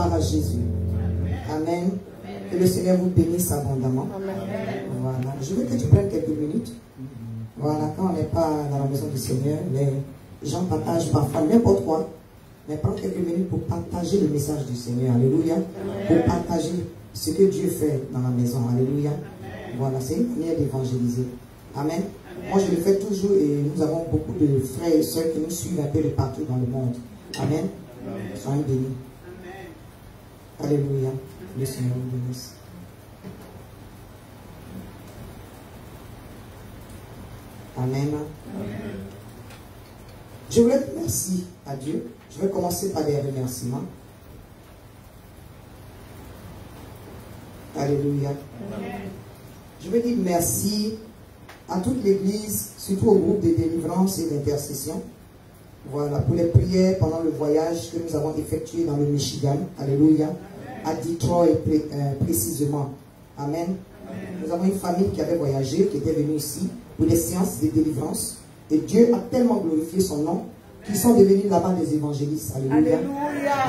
Gloire à Jésus. Amen. Que le Seigneur vous bénisse abondamment. Amen. Voilà. Je veux que tu prennes quelques minutes. Voilà, quand on n'est pas dans la maison du Seigneur, les gens partagent parfois n'importe quoi. Mais prends quelques minutes pour partager le message du Seigneur. Alléluia. Pour partager ce que Dieu fait dans la maison. Alléluia. Voilà, c'est une manière d'évangéliser. Amen. Moi, je le fais toujours et nous avons beaucoup de frères et sœurs qui nous suivent un peu de partout dans le monde. Amen. Soyez bénis. Alléluia. Le Seigneur vous bénisse. Amen. Je voulais dire merci à Dieu. Je vais commencer par des remerciements. Alléluia. Je veux dire merci à toute l'Église, surtout au groupe de délivrance et d'intercession. Voilà, pour les prières pendant le voyage que nous avons effectué dans le Michigan. Alléluia. À Detroit précisément. Amen. Nous avons une famille qui avait voyagé, qui était venue ici pour des séances de délivrance. Et Dieu a tellement glorifié son nom qu'ils sont devenus là-bas des évangélistes. Alléluia.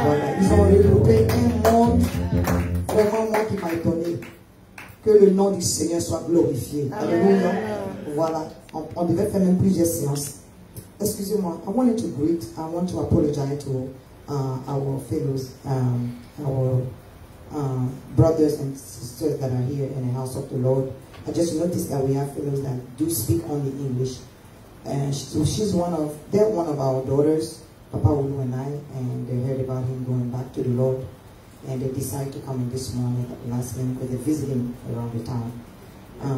Voilà. Ils ont regroupé un monde, vraiment moi qui m'a étonné. Que le nom du Seigneur soit glorifié. Alléluia. Voilà. On devait faire même plusieurs séances. Excusez-moi. I want to apologize to our fellows, our brothers and sisters that are here in the house of the Lord. I just noticed that we have fellows that do speak only English. And so they're one of our daughters, Papa Ulu and I, and they heard about him going back to the Lord. And they decided to come in this morning at the last minute because they're visiting around the town.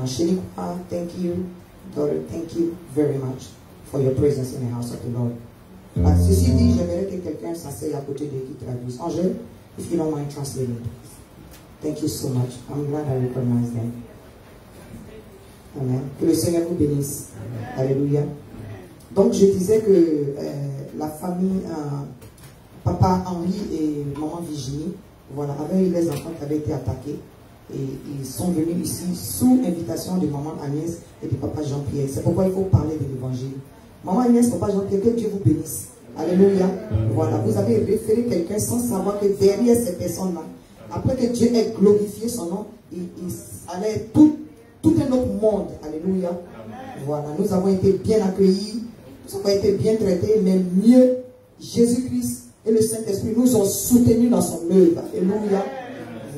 Shinikwa, thank you. Daughter, thank you very much for your presence in the house of the Lord. Ceci dit, j'aimerais que quelqu'un s'asseye à côté de qui traduise. Angèle, if you don't mind translating. Thank you so much. I'm glad I recognize them. Amen. Que le Seigneur vous bénisse. Alléluia. Donc je disais que la famille, Papa Henri et Maman Virginie, voilà, avaient eu les enfants qui avaient été attaqués. Et ils sont venus ici sous invitation de Maman Agnès et de Papa Jean-Pierre. C'est pourquoi il faut parler de l'évangile. Maman Agnès, Papa Jean-Pierre, que Dieu vous bénisse. Alléluia. Voilà, vous avez référé quelqu'un sans savoir que derrière ces personnes-là, après que Dieu ait glorifié son nom, il allait tout un autre monde. Alléluia. Voilà, nous avons été bien accueillis, nous avons été bien traités, mais mieux, Jésus-Christ et le Saint-Esprit nous ont soutenus dans son œuvre. Alléluia.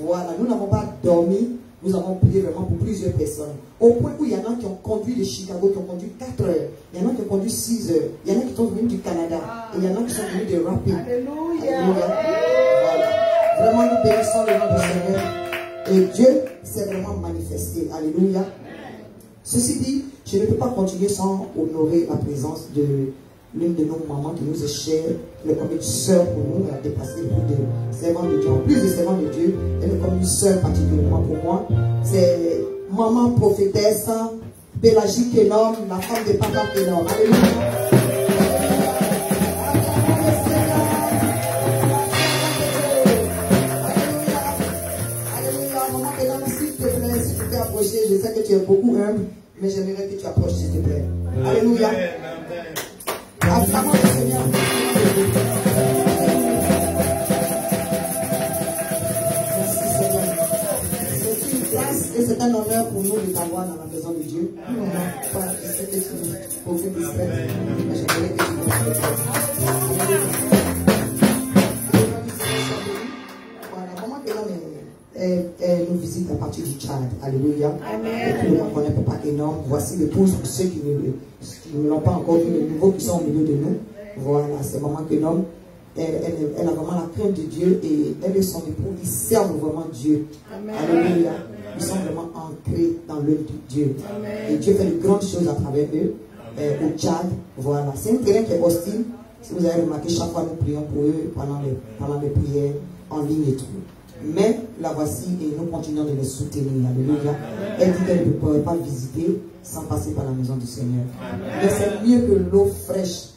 Voilà, nous n'avons pas dormi, nous avons prié vraiment pour plusieurs personnes. Au point où il y en a qui ont conduit de Chicago, qui ont conduit 4 heures, il y en a qui ont conduit 6 heures, il y en a qui sont venus du Canada, et il y en a qui sont venus de Rapid. Alléluia. Voilà. Vraiment, nous bénissons le nom du Seigneur. Et Dieu s'est vraiment manifesté. Alléluia. Ceci dit, je ne peux pas continuer sans honorer la présence de l'une de nos mamans qui nous est chère. Elle est comme une sœur pour nous. Elle a dépassé plus de servants de Dieu. En plus de servants de Dieu, elle est comme une sœur particulièrement pour moi. C'est maman prophétesse, Pélagie Kenom, la femme de Papa Kenom. Alléluia. Je sais que tu es beaucoup humble, mais j'aimerais que tu approches, s'il te plaît. Alléluia. Acclamons le Seigneur. Merci Seigneur. C'est une grâce et c'est un honneur pour nous de t'avoir dans la maison de Dieu. Je sais que tu es beaucoup discret, mais j'aimerais que tu elle nous visite à partir du Tchad. Alléluia. Et tout le monde connaît Papa énorme. Voici l'épouse pour ceux qui ne l'ont pas encore vu, les nouveaux qui sont au milieu de nous. Voilà, c'est Maman Kenom. Elle a vraiment la crainte de Dieu et elle et son époux, ils servent vraiment Dieu. Amen. Alléluia. Ils sont vraiment ancrés dans l'œuvre de Dieu. Amen. Et Dieu fait de grandes choses à travers eux. Au Tchad, voilà. C'est un terrain qui est hostile. Si vous avez remarqué, chaque fois nous prions pour eux pendant les prières en ligne et tout. Mais la voici et nous continuons de les soutenir. Alléluia. Elle dit qu'elle ne pourrait pas visiter sans passer par la maison du Seigneur. Mais c'est mieux que l'eau fraîche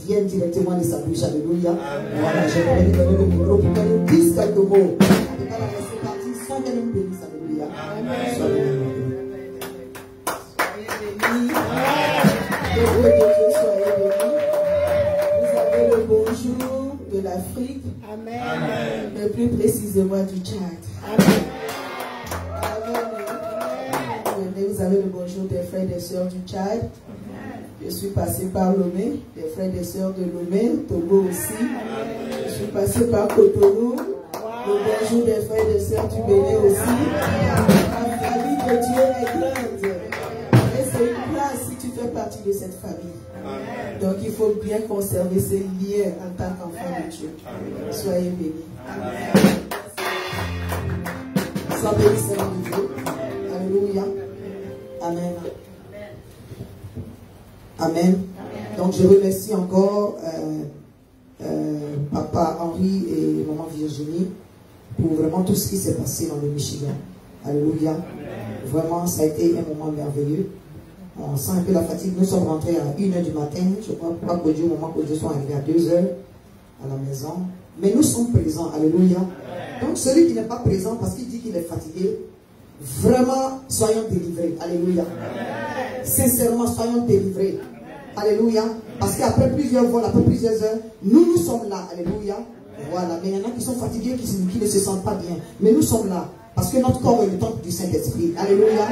vienne directement de sa bouche. Alléluia. Voilà, j'aimerais lui donner le micro pour qu'elle nous dise quelques mots. On ne peut pas la laisser partir sans qu'elle nous bénisse. Alléluia. Soyez bénis. Que Dieu de Dieu soyez bénis. Vous avez le bonjour. de l'Afrique, Amen. mais plus précisément du Tchad. Amen. Vous avez le bonjour des frères et des sœurs du Tchad. Je suis passé par Lomé, des frères et des sœurs de Lomé, Togo aussi. Je suis passé par Cotonou, le bonjour des frères et des sœurs du Bénin aussi. La famille de Dieu est grande. Et c'est une place si tu fais partie de cette famille. Donc il faut bien conserver ces liens en tant qu'enfant de Dieu. Soyez bénis. Sois bénis, Seigneur de Dieu. Alléluia. Amen. Amen. Donc je remercie encore Papa Henri et Maman Virginie pour vraiment tout ce qui s'est passé dans le Michigan. Alléluia. Vraiment, ça a été un moment merveilleux. On sent un peu la fatigue. Nous sommes rentrés à 1h du matin. Je crois pas que Dieu, au moment que Dieu soit arrivé à 2h à la maison. Mais nous sommes présents. Alléluia. Donc celui qui n'est pas présent parce qu'il dit qu'il est fatigué, vraiment, soyons délivrés. Alléluia. Sincèrement, soyons délivrés. Alléluia. Parce qu'après plusieurs vols, après plusieurs heures, nous sommes là. Alléluia. Voilà. Mais il y en a qui sont fatigués, qui ne se sentent pas bien. Mais nous sommes là. Parce que notre corps est le temple du Saint-Esprit. Alléluia.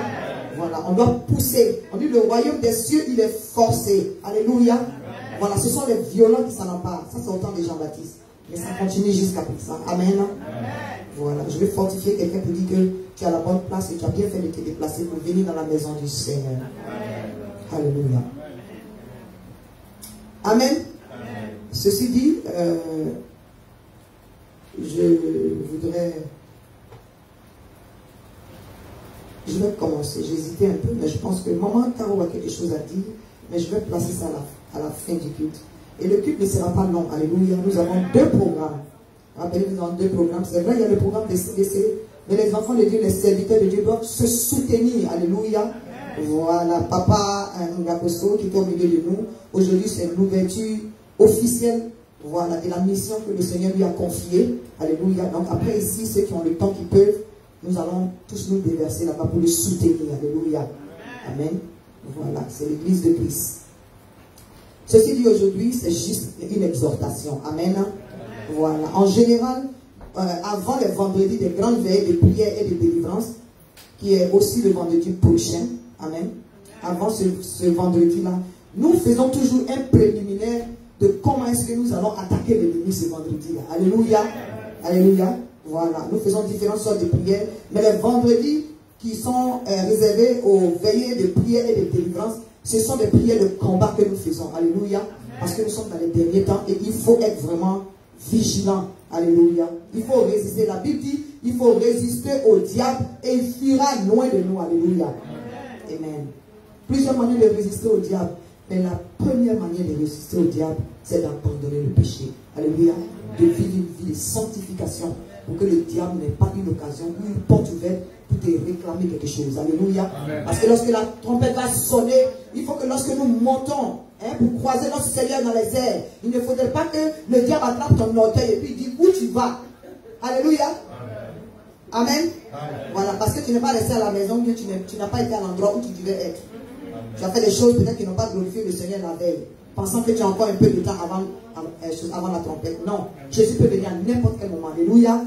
Voilà. On doit pousser. On dit le royaume des cieux, il est forcé. Alléluia. Voilà. Ce sont les violents qui s'en emparent. Ça, c'est au temps de Jean-Baptiste. Mais ça continue jusqu'à présent. Amen. Voilà. Je vais fortifier quelqu'un pour dire que tu es à la bonne place et tu as bien fait de te déplacer pour venir dans la maison du Seigneur. Alléluia. Amen. Ceci dit, je vais commencer. J'hésitais un peu, mais je pense que Maman Caro a quelque chose à dire, mais je vais placer ça à la fin du culte. Et le culte ne sera pas long. Alléluia. Nous avons 2 programmes. Rappelez-vous, nous avons 2 programmes. C'est vrai, il y a le programme des CDC, mais les enfants de Dieu, les serviteurs de Dieu doivent se soutenir. Alléluia. Voilà, Papa Ngakoso qui est au milieu de nous. Aujourd'hui, c'est l'ouverture officielle, voilà, de la mission que le Seigneur lui a confiée. Alléluia. Donc après ici, ceux qui ont le temps qui peuvent, nous allons tous nous déverser là-bas pour le soutenir. Alléluia. Amen. Voilà, c'est l'église de Christ. Ceci dit aujourd'hui, c'est juste une exhortation. Amen. Voilà. En général, avant les vendredis des grandes veilles de prière et de délivrance, qui est aussi le vendredi prochain, amen, avant ce vendredi-là, nous faisons toujours un préliminaire de comment est-ce que nous allons attaquer l'ennemi ce vendredi-là. Alléluia. Alléluia. Voilà. Nous faisons différentes sortes de prières, mais les vendredis qui sont réservés aux veillées de prière et de délivrance, ce sont des prières de combat que nous faisons. Alléluia. Parce que nous sommes dans les derniers temps et il faut être vraiment vigilant. Alléluia. Il faut résister. La Bible dit, il faut résister au diable et il fuira loin de nous. Alléluia. Amen. Plusieurs manières de résister au diable. Mais la première manière de résister au diable, c'est d'abandonner le péché. Alléluia. De vivre une vie de sanctification pour que le diable n'ait pas une occasion ou une porte ouverte pour te réclamer quelque chose. Alléluia. Amen. Parce que lorsque la trompette va sonner, il faut que lorsque nous montons, pour croiser notre Seigneur dans les airs, il ne faudrait pas que le diable attrape ton orteil et puis dit où tu vas. Alléluia. Amen. Amen. Voilà, parce que tu n'es pas resté à la maison, que tu n'as pas été à l'endroit où tu devais être. Tu as fait des choses peut-être qui n'ont pas glorifié le Seigneur la veille, pensant que tu as encore un peu de temps avant la trompette. Non, Jésus peut venir à n'importe quel moment. Alléluia.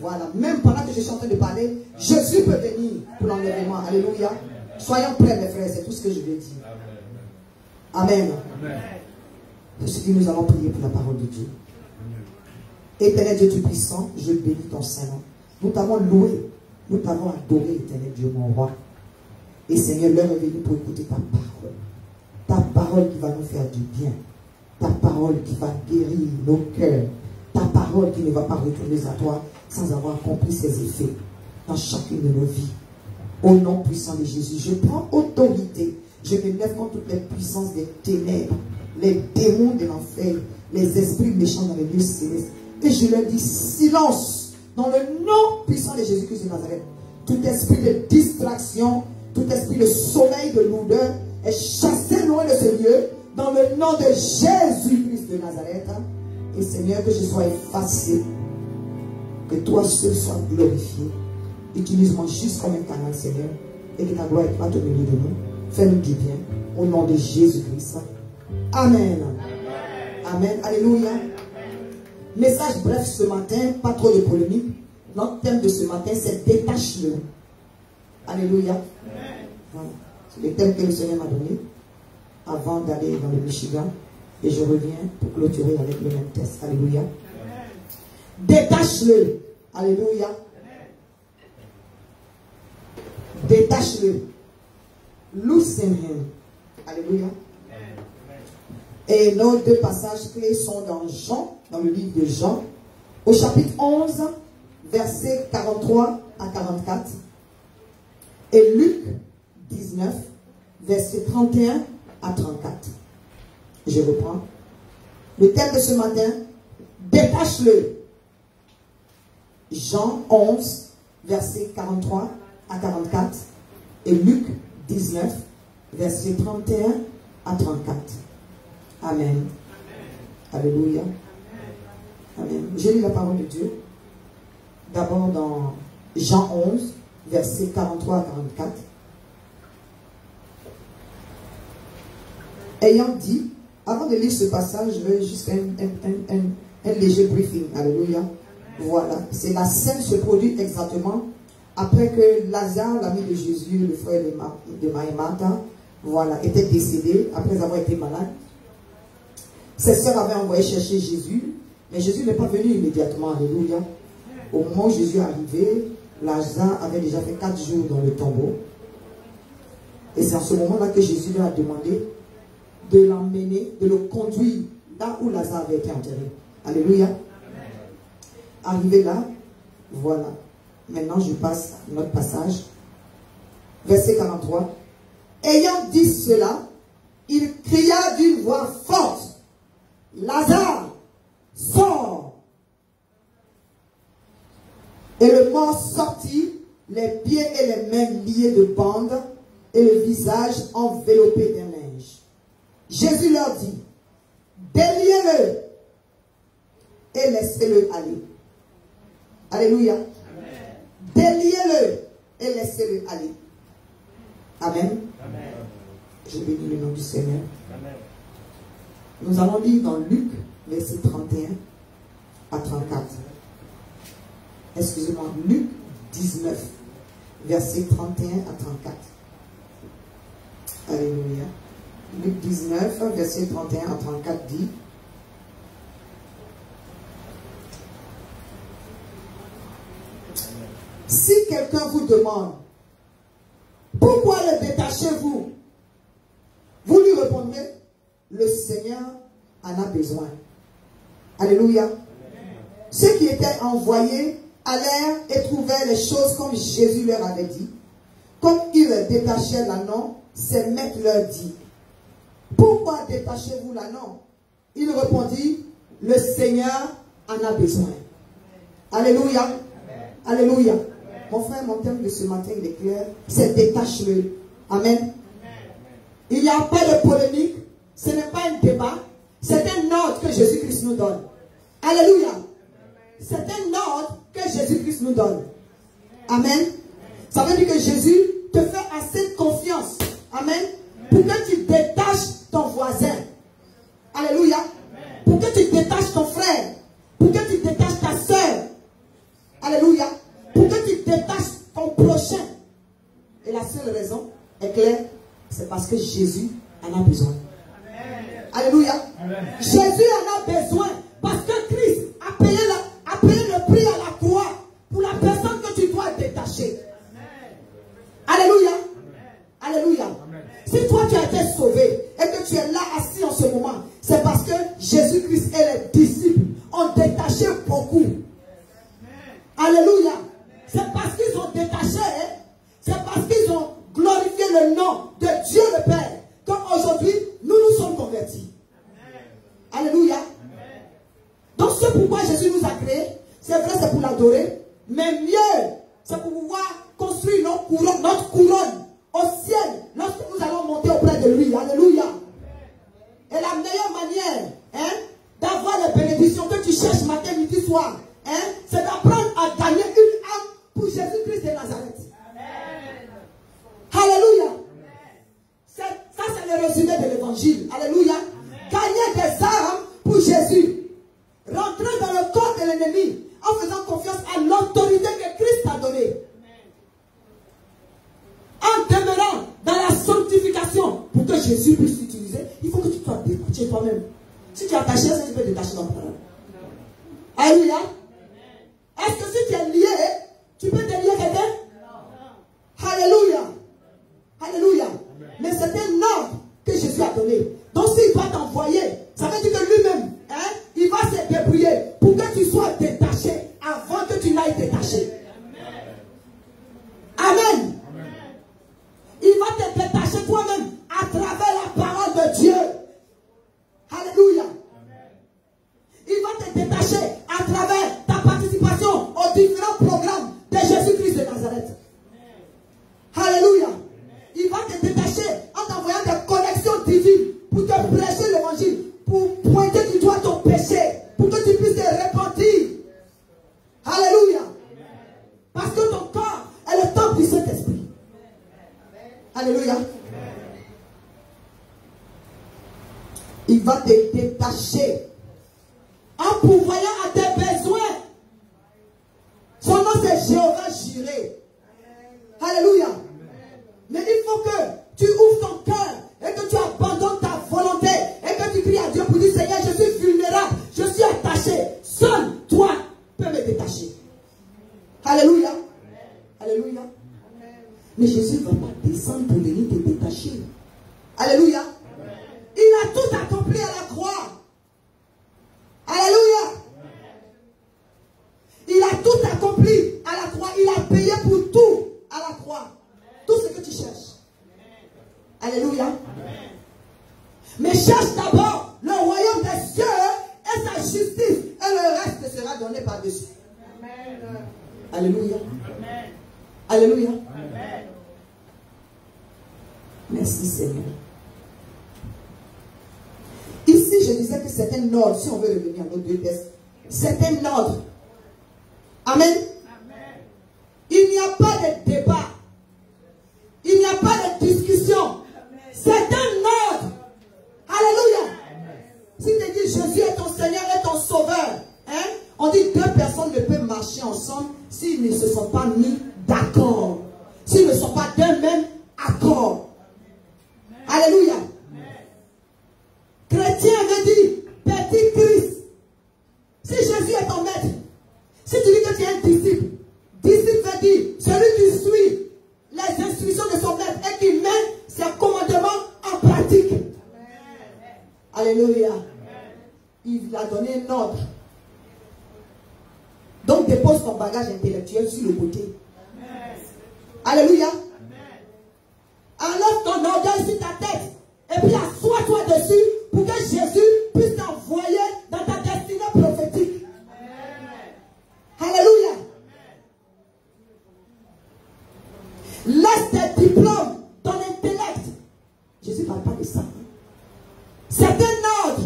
Voilà, même pendant que je suis en train de parler, Jésus peut venir pour l'enlèvement. Alléluia. Soyons prêts, mes frères, c'est tout ce que je veux dire. Amen. Ceci dit, nous allons prier pour la parole de Dieu. Éternel Dieu Tout-Puissant, je bénis ton Saint-Nom. Nous t'avons loué, nous t'avons adoré, éternel Dieu, mon roi. Et Seigneur, l'heure est venue pour écouter ta parole. Ta parole qui va nous faire du bien. Ta parole qui va guérir nos cœurs. Ta parole qui ne va pas retourner à toi sans avoir accompli ses effets dans chacune de nos vies. Au nom puissant de Jésus, je prends autorité. Je me lève contre toutes les puissances des ténèbres, les démons de l'enfer, les esprits méchants dans les lieux célestes. Et je leur dis silence dans le nom puissant de Jésus-Christ de Nazareth. Tout esprit de distraction, tout esprit de sommeil, de lourdeur est chassé loin de ce lieu dans le nom de Jésus-Christ de Nazareth. Et Seigneur, que je sois effacé, que toi seul sois glorifié. Utilise-moi juste comme un canal, Seigneur, et que ta gloire éclate au milieu de nous. Fais-nous du bien, au nom de Jésus-Christ. Amen. Amen. Alléluia. Message bref ce matin, pas trop de polémique. Notre thème de ce matin, c'est détache-le. Alléluia. Voilà. C'est le thème que le Seigneur m'a donné avant d'aller dans le Michigan. Et je reviens pour clôturer avec le même test. Alléluia. Détache-le. Alléluia. Détache-le. Loosen him. Alléluia. Et nos deux passages clés sont dans Jean, dans le livre de Jean, au chapitre 11, versets 43 à 44. Et Luc 19, versets 31 à 34. Je reprends. Le thème de ce matin, détache-le. Jean 11, versets 43 à 44. Et Luc 19, versets 31 à 34. Amen. Alléluia. Amen. J'ai lu la parole de Dieu. D'abord dans Jean 11, versets 43 à 44. Ayant dit, avant de lire ce passage, je vais juste un léger briefing. Alléluia. Voilà. C'est la scène se produit exactement après que Lazare, l'ami de Jésus, le frère de Maïmata, voilà, était décédé après avoir été malade. Ses sœurs avaient envoyé chercher Jésus, mais Jésus n'est pas venu immédiatement. Alléluia. Au moment où Jésus est arrivé, Lazare avait déjà fait 4 jours dans le tombeau. Et c'est en ce moment-là que Jésus leur a demandé de l'emmener, de le conduire là où Lazare avait été enterré. Alléluia. Arrivé là, voilà. Maintenant, je passe à notre passage. Verset 43. Ayant dit cela, il cria d'une voix forte, Lazare, sors. Et le mort sortit, les pieds et les mains liés de bandes, et le visage enveloppé d'un linge. Jésus leur dit, déliez-le et laissez-le aller. Alléluia. Déliez-le et laissez-le aller. Amen. Amen. Je bénis le nom du Seigneur. Amen. Nous allons lire dans Luc, verset 31 à 34. Excusez-moi, Luc 19, verset 31 à 34. Alléluia. Luc 19, verset 31 à 34 dit, si quelqu'un vous demande, pourquoi le détachez-vous? Vous lui répondrez, le Seigneur en a besoin. Alléluia. Amen. Ceux qui étaient envoyés allèrent et trouvèrent les choses comme Jésus leur avait dit. Comme ils détachaient l'ânon, ses maîtres leur dit, pourquoi détachez-vous l'ânon? Il répondit, le Seigneur en a besoin. Alléluia. Amen. Alléluia. Amen. Mon frère, mon thème de ce matin, il est clair, c'est détache-le. Amen. Il n'y a pas de polémique, ce n'est pas un débat, c'est un ordre que Jésus-Christ nous donne. Alléluia. C'est un ordre que Jésus-Christ nous donne. Amen. Ça veut dire que Jésus te fait assez confiance. Amen. Pour que tu détaches ton voisin. Alléluia. Pour que tu détaches ton frère. Pour que tu détaches ta soeur. Alléluia. Pour que tu détaches ton prochain. Et la seule raison est claire, c'est parce que Jésus en a besoin. Amen. Alléluia. Amen. Jésus en a besoin parce que Christ a payé le prix à la croix pour la personne que tu dois détacher. Amen. Alléluia. Amen. Alléluia. Amen. Si toi tu as été sauvé et que tu es là assis en ce moment, c'est parce que Jésus-Christ et les disciples ont détaché beaucoup. Alléluia. C'est parce qu'ils ont détaché, c'est parce qu'ils ont glorifié le nom de Dieu le Père, qu'aujourd'hui, nous nous sommes convertis. Amen. Alléluia. Amen. Donc c'est pourquoi Jésus nous a créés. C'est vrai, c'est pour l'adorer, mais mieux, c'est pour pouvoir construire notre couronne au ciel, lorsque nous allons monter auprès de lui. Alléluia. Amen. Et la meilleure manière d'avoir les bénédictions que tu cherches matin, midi, soir, c'est d'apprendre à gagner une âme pour Jésus-Christ de Nazareth. Amen. Alléluia. Ça, c'est le résumé de l'évangile. Alléluia. Gagner des âmes pour Jésus. Rentrer dans le l'ennemi en faisant confiance à l'autorité que Christ a donnée. En demeurant dans la sanctification pour que Jésus puisse t'utiliser, il faut que tu sois détaché toi-même. Si tu es attaché, est-ce que tu peux détacher ton parole? Alléluia. Est-ce que si tu es lié, tu peux délier quelqu'un? Alléluia. Alléluia. Mais c'est un ordre que Jésus a donné. Donc s'il va t'envoyer, ça veut dire que lui-même, il va se débrouiller pour que tu sois détaché avant que tu n'ailles détaché. Amen. Il va te détacher toi-même à travers la parole de Dieu. Alléluia. Il va te détacher à travers ta participation aux différents programmes de Jésus-Christ de Nazareth. Alléluia. Il va te détacher en t'envoyant des connexions divines pour te prêcher l'évangile, pour pointer du doigt ton péché, pour que tu puisses te repentir. Alléluia. Parce que ton corps est le temple du Saint-Esprit. Alléluia. Il va te détacher en pourvoyant à tes besoins. Son nom c'est Jéhovah Jireh. Alléluia. Mais il faut que tu ouvres ton cœur et que tu abandonnes ta volonté et que tu cries à Dieu pour dire Seigneur, je suis vulnérable, je suis attaché. Seul toi peux me détacher. Alléluia. Alléluia. Mais Jésus ne va pas descendre pour venir te détacher. Alléluia. Il a tout accompli à la croix. Alléluia. Il a tout accompli à la croix. Il a payé pour tout à la croix. Tout ce que tu cherches. Alléluia. Mais cherche d'abord le royaume des cieux et sa justice. Et le reste sera donné par-dessus. Alléluia. Alléluia. Merci Seigneur. Ici, je disais que c'est un ordre, si on veut revenir à nos deux textes, c'est un ordre. Amen. Il n'y a pas de débat. Il n'y a pas de discussion. C'est un ordre. Alléluia. Si tu dis Jésus est ton Seigneur et ton Sauveur, on dit deux personnes ne peuvent marcher ensemble s'ils ne se sont pas mis d'accord. S'ils ne sont pas d'un même accord. Alléluia. Chrétien veut dire petit Christ. Si Jésus est ton maître, si tu dis que tu es un disciple, disciple veut dire celui qui suit les instructions de son maître et qui met ses commandements en pratique. Alléluia. Il a donné un ordre. Donc dépose ton bagage intellectuel sur le côté. Alléluia. Enlève ton orgueil sur ta tête et puis assois-toi dessus pour que Jésus puisse t'envoyer dans ta destinée prophétique. Alléluia. Laisse tes diplômes, ton intellect. Jésus ne parle pas de ça. C'est un ordre.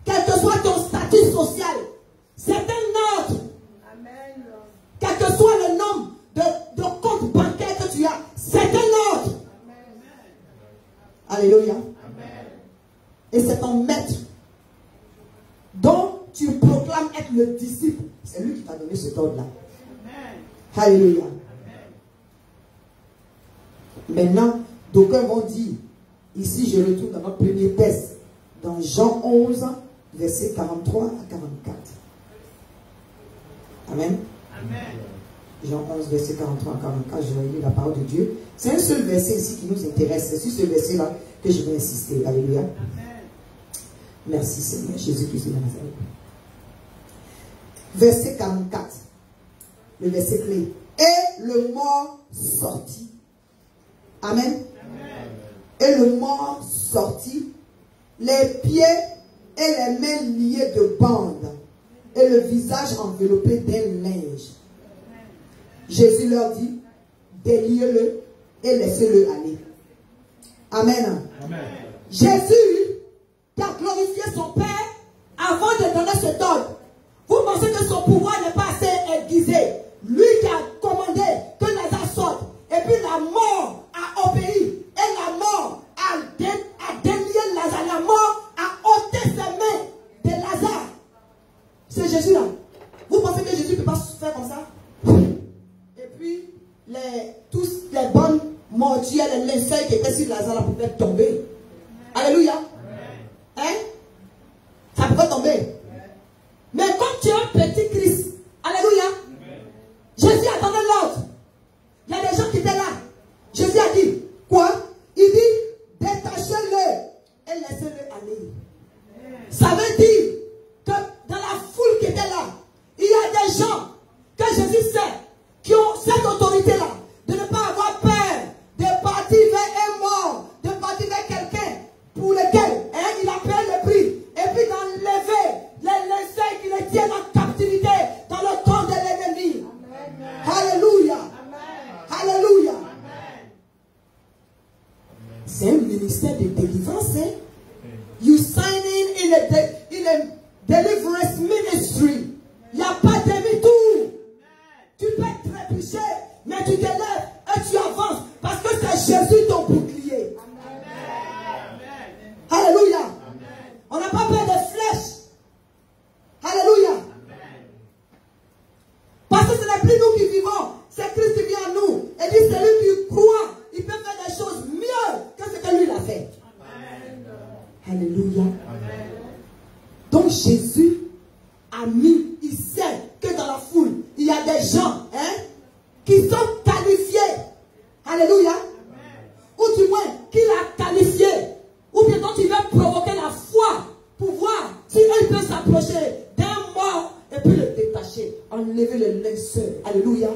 Quel que soit ton statut social, c'est un ordre. Quel que soit le nombre de comptes bancaires que tu as, c'est un ordre. Alléluia. Et c'est ton maître dont tu proclames être le disciple. C'est lui qui t'a donné cet ordre-là. Alléluia. Maintenant, d'aucuns vont dire, ici je retourne dans notre premier texte, dans Jean 11, versets 43 à 44. Amen. Amen. Jean 11, verset 43 à 44, je vais lire la parole de Dieu. C'est un seul verset ici qui nous intéresse. C'est sur ce verset-là que je vais insister. Alléluia. Amen. Merci Seigneur, Jésus-Christ de Nazareth. Verset 44, le verset clé. Et le mort sortit. Amen. Amen. Et le mort sortit, les pieds et les mains liés de bandes, et le visage enveloppé d'un linge. Jésus leur dit, déliez-le et laissez-le aller. Amen. Amen. Jésus qui a glorifié son Père avant de donner cet ordre. Vous pensez que son pouvoir n'est pas assez aiguisé? Lui qui a commandé que Lazare sorte, et puis la mort a obéi, et la mort a délié Lazare, la mort a ôté ses mains de Lazare. C'est Jésus là. vous pensez que Jésus ne peut pas faire comme ça? Et puis, tous les bonnes mortières, les linceuls qui étaient sur Lazare pouvaient tomber. Alléluia. Hein? Ça pouvait tomber. Mais comme tu es un petit Christ, alléluia, Jésus attendait l'autre. Il y a des gens qui étaient là. Jésus a dit, quoi? Il dit, détachez-le et laissez-le aller. Ça veut dire que dans la foule qui était là, il y a des gens que Jésus sait, qui ont cette autorité-là, de ne pas avoir peur, de partir vers un mort, de partir vers quelqu'un pour lequel il a payé le prix, et puis d'enlever les linceuls qui les tiennent en captivité dans le temps de l'ennemi. Alléluia. Alléluia. C'est un ministère de délivrance. Hein? You sign in a deliverance ministry. Il n'y a pas de demi-tour. Tu peux trébucher, mais tu te lèves et tu avances parce que c'est Jésus ton bouclier. Alléluia. On n'a pas peur des flèches. Alléluia. Parce que ce n'est plus nous qui vivons, c'est Christ qui vit en nous. Et dit, celui qui croit, il peut faire des choses mieux que ce que lui il a fait. Alléluia. Donc Jésus a mis, il sait que dans la foule, il y a des gens qui sont qualifiés. Alléluia. Ou du moins, qu'il a qualifié. Ou bien donc il veut provoquer la foi pour voir si eux peuvent s'approcher d'un mort et puis le détacher. Enlever le linceul. Alléluia.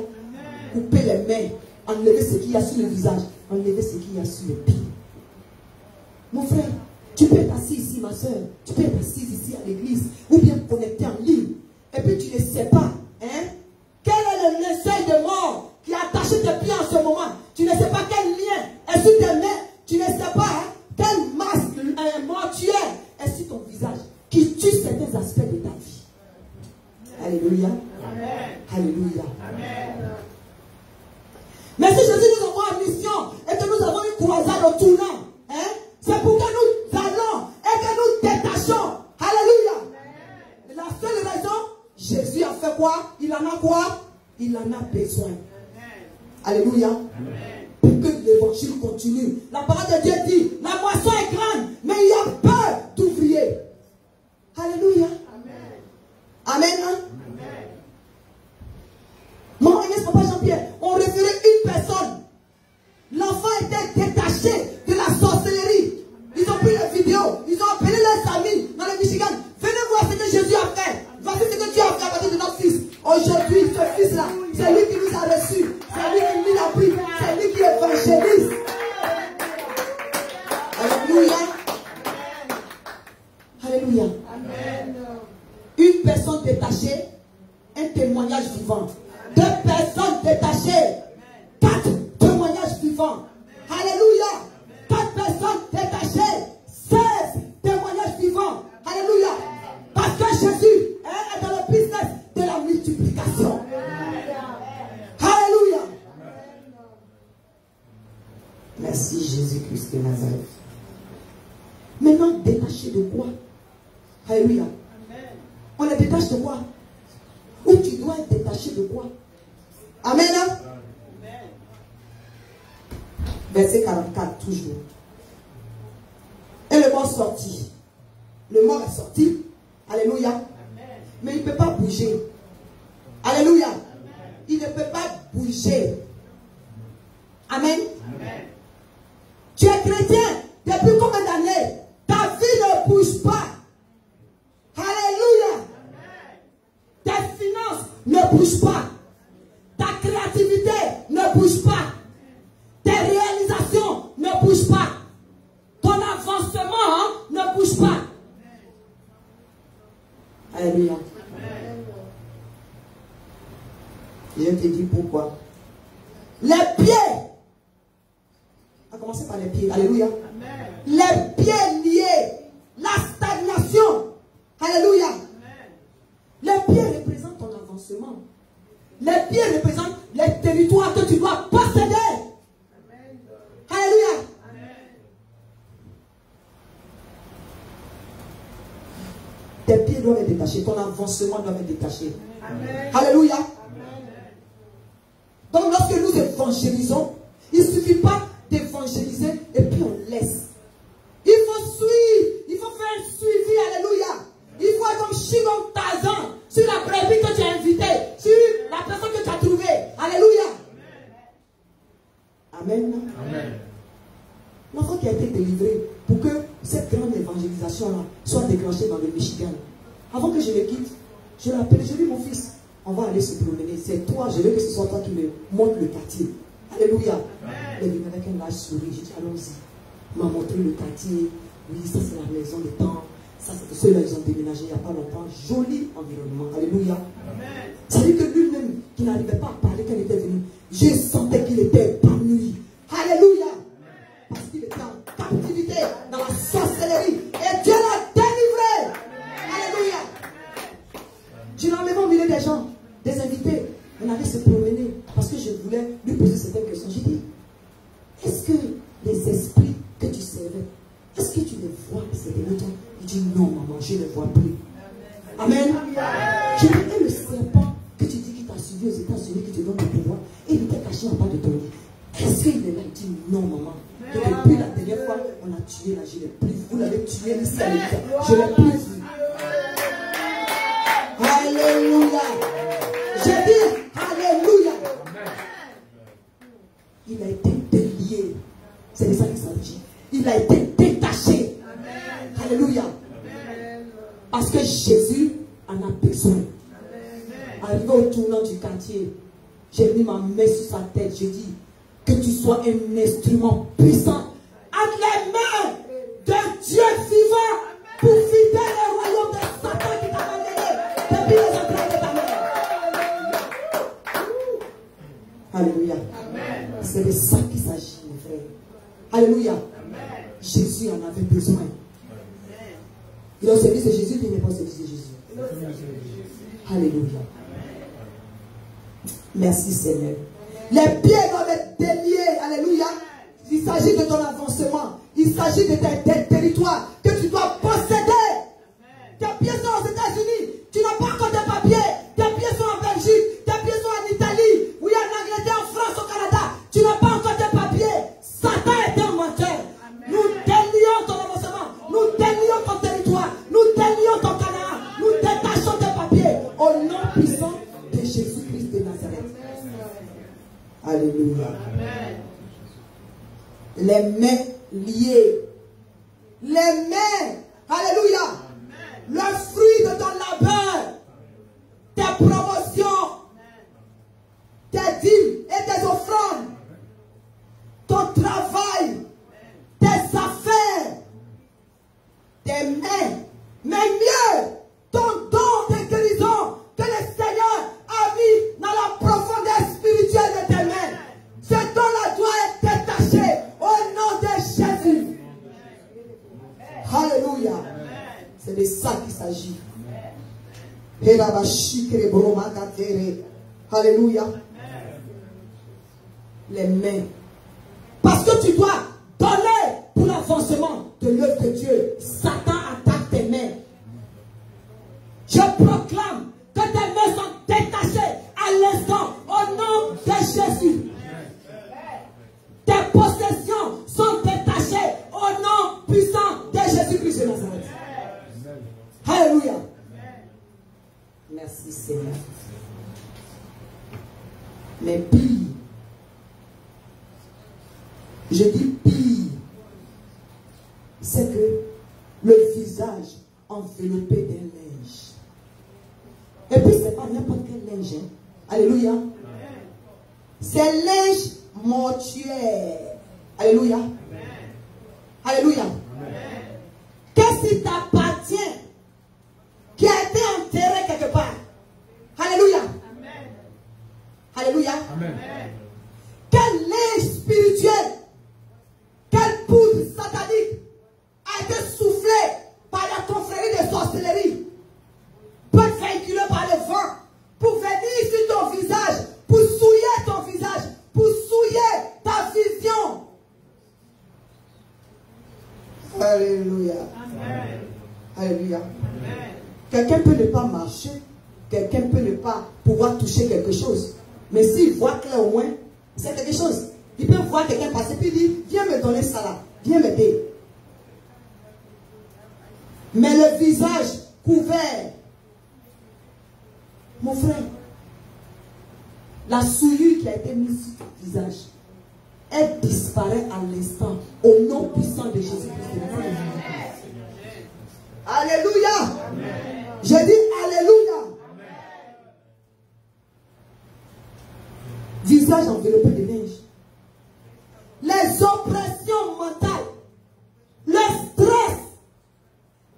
Couper les mains. Enlever ce qu'il y a sur le visage. Enlever ce qu'il y a sur les pieds. Mon frère, tu peux être assis ici, ma soeur. Tu peux être assis ici à l'église. Ou bien connecté en ligne. Et puis tu ne sais pas. Quel est le linceul de mort qui est attaché tes pieds en ce moment? Tu ne sais pas quel lien est sur tes mains. Tu ne sais pas quel masque mortuaire est sur ton visage qui tue certains aspects de ta vie. Alléluia. Amen. Alléluia. Amen. Mais si Jésus nous envoie en mission et que nous avons une croisade au tournant, c'est pour que nous allons et que nous détachons. Alléluia. Amen. La seule raison, Jésus a fait quoi? Il en a quoi? Il en a besoin. Amen. Alléluia. Amen. Pour que l'évangile continue. La parole de Dieu dit, la moisson est grande, mais il y a peu d'ouvriers. Alléluia. Amen. Amen. Maman Agnès, papa Jean-Pierre, on référait une personne. L'enfant était détaché de la sorcellerie. Ils ont pris les vidéos, ils ont appelé leurs amis dans le Michigan. Venez voir ce que Jésus a fait. Voici ce que Dieu a fait à partir de notre fils. Aujourd'hui, ce fils-là, c'est lui qui nous a reçus. C'est lui qui lit la Bible. C'est lui qui évangélise. Alléluia. Alléluia. Amen. Une personne détachée, un témoignage vivant. Deux personnes détachées, 4 témoignages vivants. Alléluia. 4 personnes détachées, 16 témoignages vivants. Alléluia. Parce que Jésus est dans le business de la multiplication. Alléluia. Merci Jésus-Christ de Nazareth. Maintenant, détaché de quoi? Alléluia. On est détaché de quoi? Ou tu dois être détaché de quoi? Amen. Verset 44, toujours. Et le mort sortit. Le mort est sorti. Alléluia. Amen. Mais il ne peut pas bouger. Alléluia. Amen. Il ne peut pas bouger. Amen. Amen. Tu es chrétien depuis combien d'années? Ta vie ne bouge pas. Alléluia. Amen. Tes finances ne bougent pas. Ta créativité ne bouge pas. Tes réalisations ne bougent pas. Ton avancement ne bouge pas. Alléluia. Je te dis pourquoi. Les pieds. On va commencer par les pieds. Alléluia. Amen. Les pieds liés. La stagnation. Alléluia. Amen. Les pieds représentent ton avancement. Les pieds représentent les territoires que tu dois posséder. Amen. Alléluia. Amen. Tes pieds doivent être détachés. Ton avancement doit être détaché. Amen. Alléluia. Amen. Donc lorsque nous évangélisons, il ne suffit pas d'évangéliser et puis on laisse. Il faut suivre. Il faut faire un suivi. Alléluia. Il faut être comme Shimon Tarzan sur la brebis que tu as invitée, sur la personne que tu as trouvée. Alléluia. Amen. Amen. L'enfant qui a été délivré pour que cette grande évangélisation-là soit déclenchée dans le Michigan. Avant que je le quitte, je l'ai appelé, je lui ai dit, mon fils, on va aller se promener. C'est toi, je veux que ce soit toi qui me montre le quartier. Alléluia. Il est venu avec un large sourire. J'ai dit, allons-y. Il m'a montré le quartier. Oui, ça c'est la maison des temps. Ça c'est ceux-là, ils ont déménagé il n'y a pas longtemps. Joli environnement. Alléluia. Ça veut dire que lui-même, qui n'arrivait pas à parler quand il était venu, je sentais qu'il était épanoui. Alléluia. Parce qu'il était en captivité dans la sorcellerie. Et Dieu l'a délivré. Alléluia. Je l'ai emmené au milieu des gens, des invités. On allait se promener parce que je voulais lui poser certaines questions. J'ai dit, est-ce que les esprits que tu servais, est-ce que tu les vois ces derniers temps? Il dit, non maman, je ne les vois plus. Amen. Je lui ai dit, le serpent que tu dis qui t'a suivi aux États-Unis, qui te donne le pouvoir, et il était caché en bas de ton lit. Est-ce qu'il est là? Il dit, non maman. Et depuis la dernière fois, on a tué là, je ne l'ai plus vu. Vous l'avez tué ici à l'église. Je ne l'ai plus vu. Alléluia. J'ai dit, alléluia. Il a été délié. C'est de ça qu'il s'agit. Il a été détaché. Alléluia. Parce que Jésus en a besoin. Arrivé au tournant du quartier, j'ai mis ma main sur sa tête. J'ai dit, que tu sois un instrument puissant entre les mains de Dieu vivant pour vider le royaume de Satan qui t'a amené depuis les entrailles de ta mère. Alléluia. C'est de ça qu'il s'agit, mes frères. Alléluia. Jésus en avait besoin. Il est au service de Jésus, il n'est pas au service de Jésus. Alléluia. Merci Seigneur. Les pieds doivent être déliés. Alléluia. Il s'agit de ton avancement. Il s'agit de tes territoires que tu dois posséder. Tes pieds sont aux États-Unis. Tu n'as pas encore de papiers. Tes pieds sont en Belgique. Tes pieds sont en Italie. Oui, en Angleterre, en France, au Canada. Tu n'as pas encore de papiers. Satan est un menteur. Nous délions ton avancement. Nous délions ton territoire. Nous délions ton Canada. Nous détachons tes papiers. Au nom puissant de Jésus-Christ de Nazareth. Alléluia. Amen. Les mains liées. Les mains. Alléluia. Amen. Le fruit de ton labeur. Tes promotions. Tes dîmes et tes offrandes. Ton travail. Tes affaires. Tes mains. Mais mieux, ton don de guérison que le Seigneur a mis dans la profondeur spirituelle de tes mains. Ce don-là doit être détaché au nom de Jésus. Alléluia. C'est de ça qu'il s'agit. Alléluia. Les mains. Parce que tu dois donner pour l'avancement de l'œuvre de Dieu. Satan attaque tes mains. Je proclame que tes mains sont détachées à l'instant au nom de Jésus. Tes possessions sont détachées au nom puissant de Jésus-Christ de Nazareth. Alléluia. Merci Seigneur. Mais pire, je dis pire, c'est que le visage enveloppé d'un linge. Et puis c'est pas n'importe quel linge. Hein. Alléluia. C'est linge mortuaire. Alléluia. Alléluia. Qu'est-ce qui t'appartient, qui a été enterré quelque part? Alléluia. Alléluia. Quel linge spirituel, quelle poudre satanique a été soufflée par la confrérie de sorcellerie, peut être véhiculée par le vent, pour venir sur ton visage, pour souiller ton visage, pour souiller ta vision. Alléluia. Alléluia. Quelqu'un peut ne pas marcher, quelqu'un peut ne pas pouvoir toucher quelque chose. Mais s'il voit clair au moins, c'est quelque chose. Il peut voir quelqu'un passer puis dire, viens me donner ça là, viens m'aider. Mais le visage couvert, mon frère, la souillure qui a été mise sur ton visage, elle disparaît à l'instant au nom puissant de Jésus-Christ. Alléluia. Je dis Alléluia. Visage enveloppé de neige. Les oppressions mentales, le stress,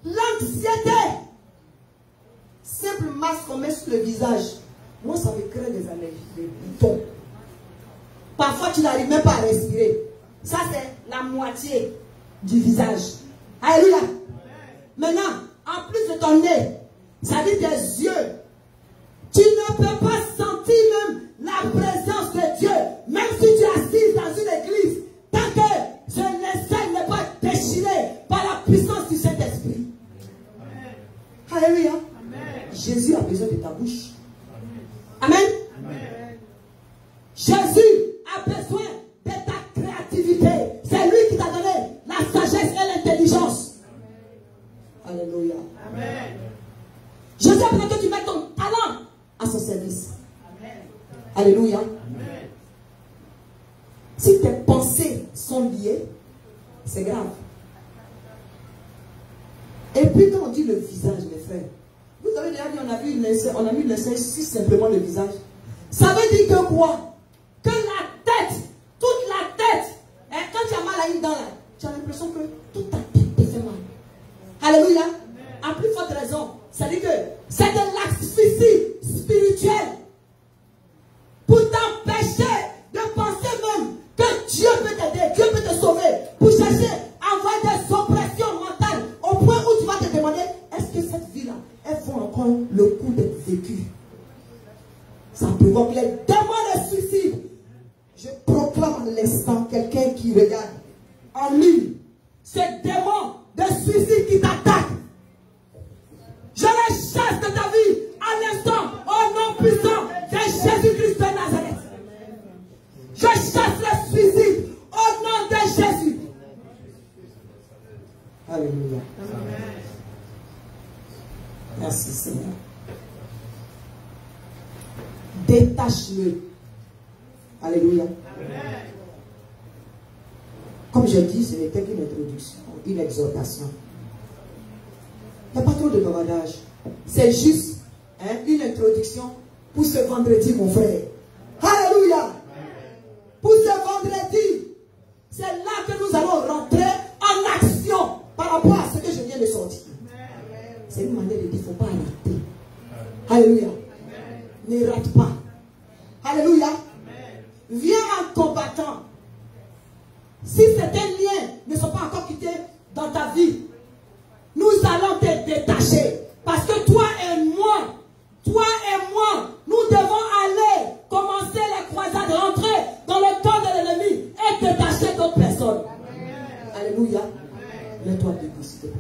l'anxiété, simple masque qu'on met sur le visage. Moi, ça me crée des allergies, des boutons. Parfois, tu n'arrives même pas à respirer. Ça, c'est la moitié du visage. Alléluia. Maintenant, en plus de ton nez, ça dit tes yeux. Tu ne peux pas sentir même la présence de Dieu. Même si tu es assis dans une église, tant que ce essai n'est pas déchiré par la puissance du Saint-Esprit. Alléluia. Jésus a besoin de ta bouche. Amen. Amen. Jésus a besoin de ta créativité. C'est lui qui t'a donné la sagesse et l'intelligence. Alléluia. Amen. Jésus a besoin que tu mettes ton talent à son service. Amen. Alléluia. Amen. Si tes pensées sont liées, c'est grave. Et puis quand on dit le visage, mes frères, vous avez déjà dit, on a mis le sein sur simplement le visage. Ça veut dire que quoi? Que la tête, toute la tête, hein, quand tu as mal à une dent là, tu as l'impression que toute ta tête te fait mal. Alléluia. À plus forte raison, ça dit que c'est de l'asphyxie spirituelle pour t'empêcher de penser même que Dieu peut t'aider, Dieu peut te sauver, pour chercher à avoir des oppressions mentales au point où tu vas te demander, est-ce que cette vie-là, elle vaut encore le coup d'être vécue? Ça provoque les démons de suicide. Je proclame à l'instant quelqu'un qui regarde en lui ce démon de suicide qui t'attaque. Je les chasse de ta vie à l'instant au nom puissant de Jésus-Christ de Nazareth. Je chasse le suicide au nom de Jésus. Alléluia. Merci Seigneur. Détache-le. Alléluia. Comme je dis, ce n'était qu'une introduction, une exhortation. Il n'y a pas trop de bavardage. C'est juste une introduction pour ce vendredi, mon frère. Alléluia. Pour ce vendredi, c'est là que nous allons rentrer en action par rapport à ce que je viens de sortir. C'est une manière de dire, il ne faut pas rater. Alléluia. Ne rate pas. Alléluia. Viens en combattant. Si certains liens ne sont pas encore quittés dans ta vie, nous allons te détacher. Parce que toi et moi, nous devons aller commencer les croisades, rentrer dans le camp de l'ennemi et détacher d'autres personnes. Alléluia. Mets-toi debout, s'il te plaît.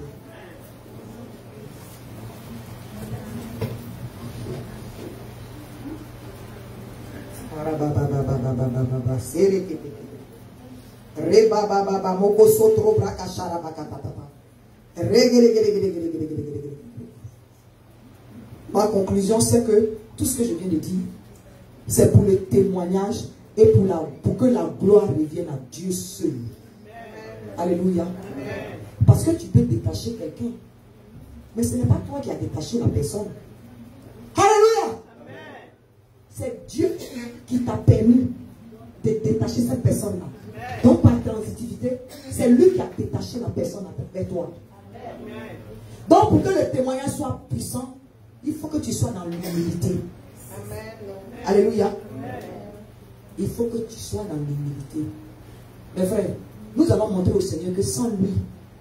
Ma conclusion, c'est que tout ce que je viens de dire, c'est pour le témoignage et pour que la gloire revienne à Dieu seul. Alléluia. Parce que tu peux détacher quelqu'un, mais ce n'est pas toi qui as détaché la personne. Alléluia. C'est Dieu qui t'a permis de détacher cette personne-là. Donc par transitivité, c'est lui qui a détaché la personne vers toi. Donc pour que le témoignage soit puissant, il faut que tu sois dans l'humilité. Alléluia. Il faut que tu sois dans l'humilité. Mes frères, nous allons montrer au Seigneur que sans lui,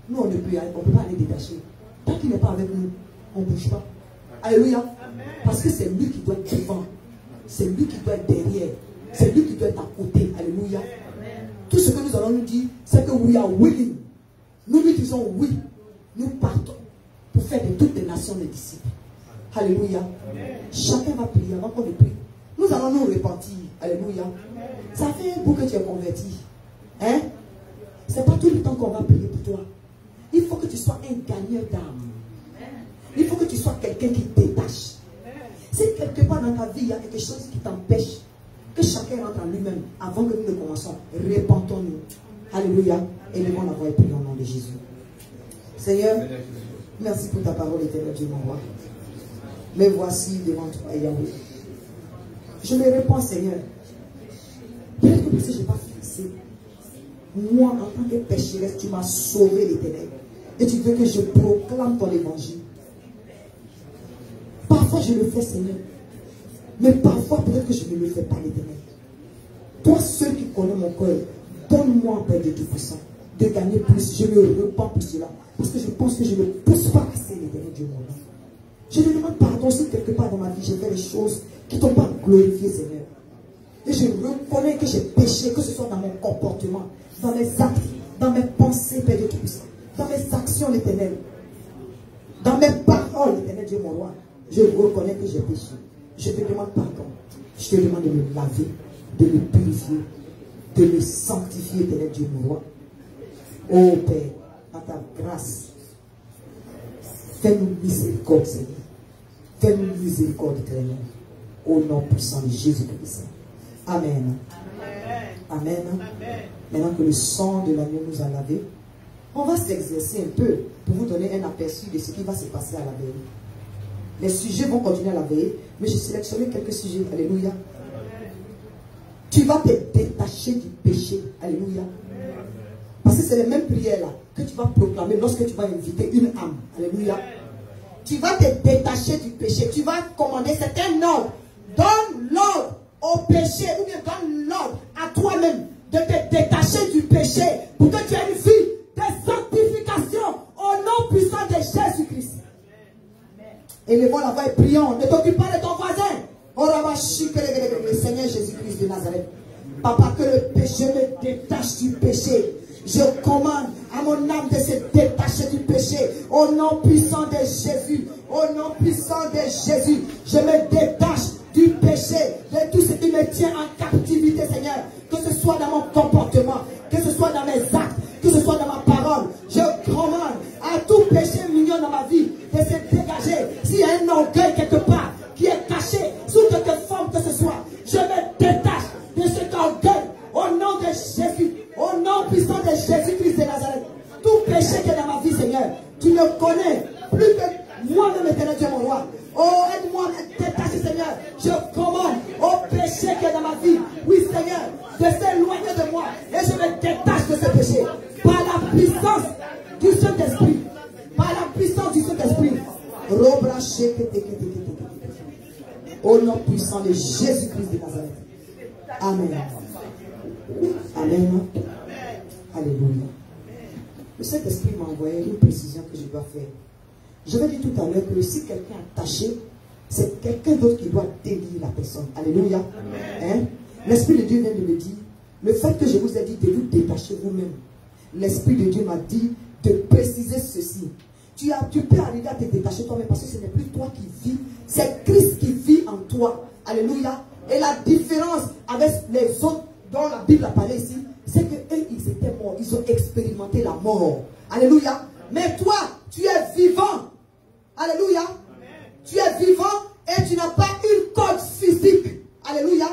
nous on ne peut pas aller détacher. Tant qu'il n'est pas avec nous, on ne bouge pas. Alléluia. Parce que c'est lui qui doit être devant. C'est lui qui doit être derrière. C'est lui qui doit être à côté. Alléluia. Tout ce que nous allons nous dire, c'est que we are willing. Nous lui disons oui. Nous partons pour faire de toutes les nations les disciples. Alléluia. Chacun va prier avant qu'on le prie. Nous allons nous repentir. Alléluia. Ça fait un bout que tu es converti. Hein? Ce n'est pas tout le temps qu'on va prier pour toi. Il faut que tu sois un gagneur d'âme. Il faut que tu sois quelqu'un qui détache. Si quelque part dans ta vie, il y a quelque chose qui t'empêche que chacun rentre en lui-même avant que nous ne commençons, repentons-nous. Alléluia. Élevons la voix et prions au nom de Jésus. Seigneur, merci pour ta parole éternelle, Dieu mon roi. Me voici devant toi, Yahweh. Je me réponds, Seigneur. Peut-être que parce que je n'ai pas fixé. Moi, en tant que pécheresse, tu m'as sauvé l'Éternel. Et tu veux que je proclame ton évangile. Parfois, je le fais, Seigneur. Mais parfois, peut-être que je ne le fais pas, l'Éternel. Toi, seul qui connais mon cœur, donne-moi, Père de Tout-Puissant, de gagner plus. Je me repens pour cela. Parce que je pense que je ne pousse pas assez, l'Éternel Dieu mon Dieu. Je lui demande pardon si quelque part dans ma vie, j'ai fait des choses qui ne t'ont pas glorifié, Seigneur. Et je reconnais que j'ai péché, que ce soit dans mon comportement, dans mes actes, dans mes pensées, Père de Tout-Puissant, dans mes actions, l'Éternel, dans mes paroles, l'Éternel Dieu mon roi. Je reconnais que j'ai péché. Je te demande pardon. Je te demande de me laver, de me purifier, de me sanctifier, Éternel Dieu mon roi. Oh Père, à ta grâce, fais-nous miséricorde, Seigneur. Fais-nous miséricorde, Éternel. Au nom puissant de Jésus-Christ. Amen. Amen. Amen. Maintenant que le sang de l'agneau nous a lavé, on va s'exercer un peu pour vous donner un aperçu de ce qui va se passer à la veille. Les sujets vont continuer à la veille, mais j'ai sélectionné quelques sujets. Alléluia. Tu vas te détacher du péché. Alléluia. Parce que c'est les mêmes prières-là que tu vas proclamer lorsque tu vas inviter une âme. Alléluia. Tu vas te détacher du péché. Tu vas commander, c'est un ordre. Donne l'ordre au péché, ou bien donne l'ordre à toi-même de te détacher du péché pour que tu aies une vie de sanctification au nom puissant de Jésus-Christ. Élevons la voix et prions. Ne t'occupe pas de ton voisin. Oh, le Seigneur Jésus-Christ de Nazareth. Papa, que le péché me détache du péché. Je commande à mon âme de se détacher du péché. Au nom puissant de Jésus. Au nom puissant de Jésus. Je me détache du péché, de tout ce qui me tient en captivité, Seigneur. Que ce soit dans mon comportement, que ce soit dans mes actes, que ce soit dans ma parole. Je commande à tout péché mignon dans ma vie de se dégager. S'il y a un orgueil quelque part qui est caché sous quelque forme que ce soit, je me détache de cet orgueil au nom de Jésus, au nom puissant de Jésus-Christ de Nazareth. Tout péché qui est dans ma vie, Seigneur, tu le connais plus que moi-même, Éternel Dieu mon roi. Oh, aide-moi à me détacher, Seigneur. Je commande au péché qui est dans ma vie, oui, Seigneur, de s'éloigner de moi. Et je me détache de ce péché par la puissance du Saint-Esprit. Par la puissance du Saint-Esprit. Au nom puissant de Jésus-Christ de Nazareth. Amen. Amen. Alléluia. Le Saint-Esprit m'a envoyé une précision que je dois faire. Je vais dire tout à l'heure que si quelqu'un est attaché, c'est quelqu'un d'autre qui doit délivrer la personne. Alléluia. Hein? L'Esprit de Dieu vient de me dire, le fait que je vous ai dit de vous détacher vous-même, l'Esprit de Dieu m'a dit de préciser ceci. Tu peux arriver à te détacher toi-même parce que ce n'est plus toi qui vis, c'est Christ qui vit en toi. Alléluia. Et la différence avec les autres dont la Bible a parlé ici, c'est qu'eux, ils étaient morts. Ils ont expérimenté la mort. Alléluia. Mais toi, tu es vivant. Alléluia. Tu es vivant et tu n'as pas une corde physique. Alléluia.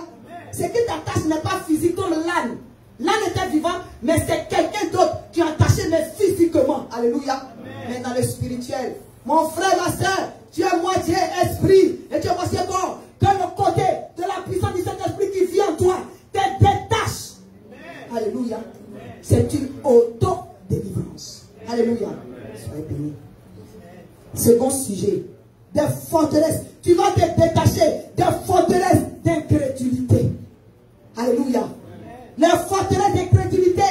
Ce qui t'attache n'est pas physique comme l'âne. L'âne était vivant, mais c'est quelqu'un d'autre qui est attaché, mais physiquement. Alléluia. Mais dans le spirituel, mon frère, ma soeur, tu es moitié esprit et tu es moitié corps. Que le côté de la puissance du Saint-Esprit qui vit en toi te détache. Alléluia. C'est une auto-délivrance. Alléluia. Soyez bénis. Second sujet, des forteresses. Tu vas te détacher des forteresses d'incrédulité. Alléluia. Les forteresses d'incrédulité,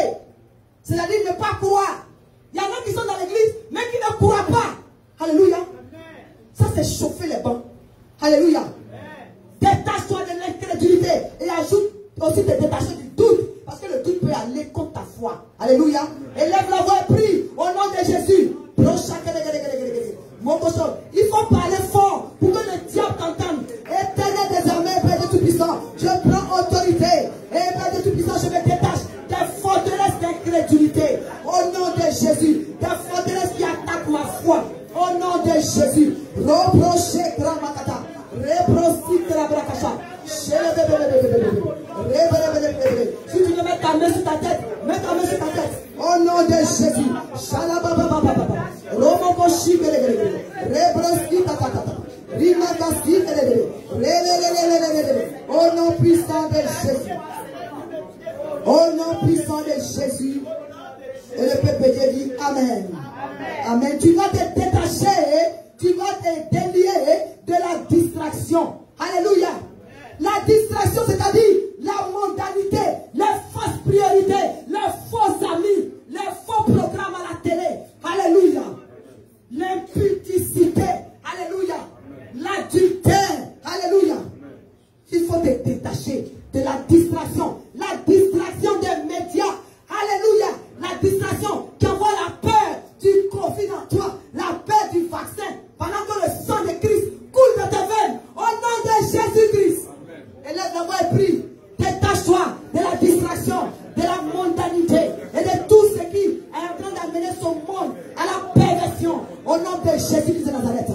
c'est-à-dire ne pas croire. Il y en a qui sont dans l'église, mais qui ne croient pas. Alléluia. Ça, c'est chauffer les bancs. Alléluia. Détache-toi de l'incrédulité et ajoute aussi de détacher du doute. Parce que le doute peut aller contre ta foi. Alléluia. Élève la voix et prie au nom de Jésus. Il faut parler fort pour que Tout-Puissant, je prends autorité. Et Père de Tout-Puissant, je me détache des forteresses d'incrédulité. Au nom de Jésus, des forteresses qui attaquent ma foi. Au nom de Jésus, reprochez Kramakata, reprochez Krabrakasha. Si tu veux mettre ta main sur ta tête, mets ta main sur ta tête. Au nom de Jésus, Shalabababababa, Romokoshi Belegre, Rebroski Tatata, Rimakaski Belegre, au nom puissant de Jésus. Au nom puissant de Jésus. Et le peuple Dieu dit Amen. Amen. Tu vas te détacher, tu vas te délier de la distraction. Alléluia. La distraction, c'est-à-dire la mondanité, les fausses priorités, les faux amis, les faux programmes à la télé. Alléluia. L'impudicité. Alléluia. L'adultère. Alléluia. Il faut te détacher de la distraction. La distraction des médias. Alléluia. La distraction qui envoie la peur du Covid en toi. La peur du vaccin. Pendant que le sang de Christ coule dans tes veines. Au nom de Jésus-Christ. Élève la voix et prie. Détache-toi de la distraction, de la mondanité et de tout ce qui est en train d'amener son monde à la perversion. Au nom de Jésus-Christ de Nazareth.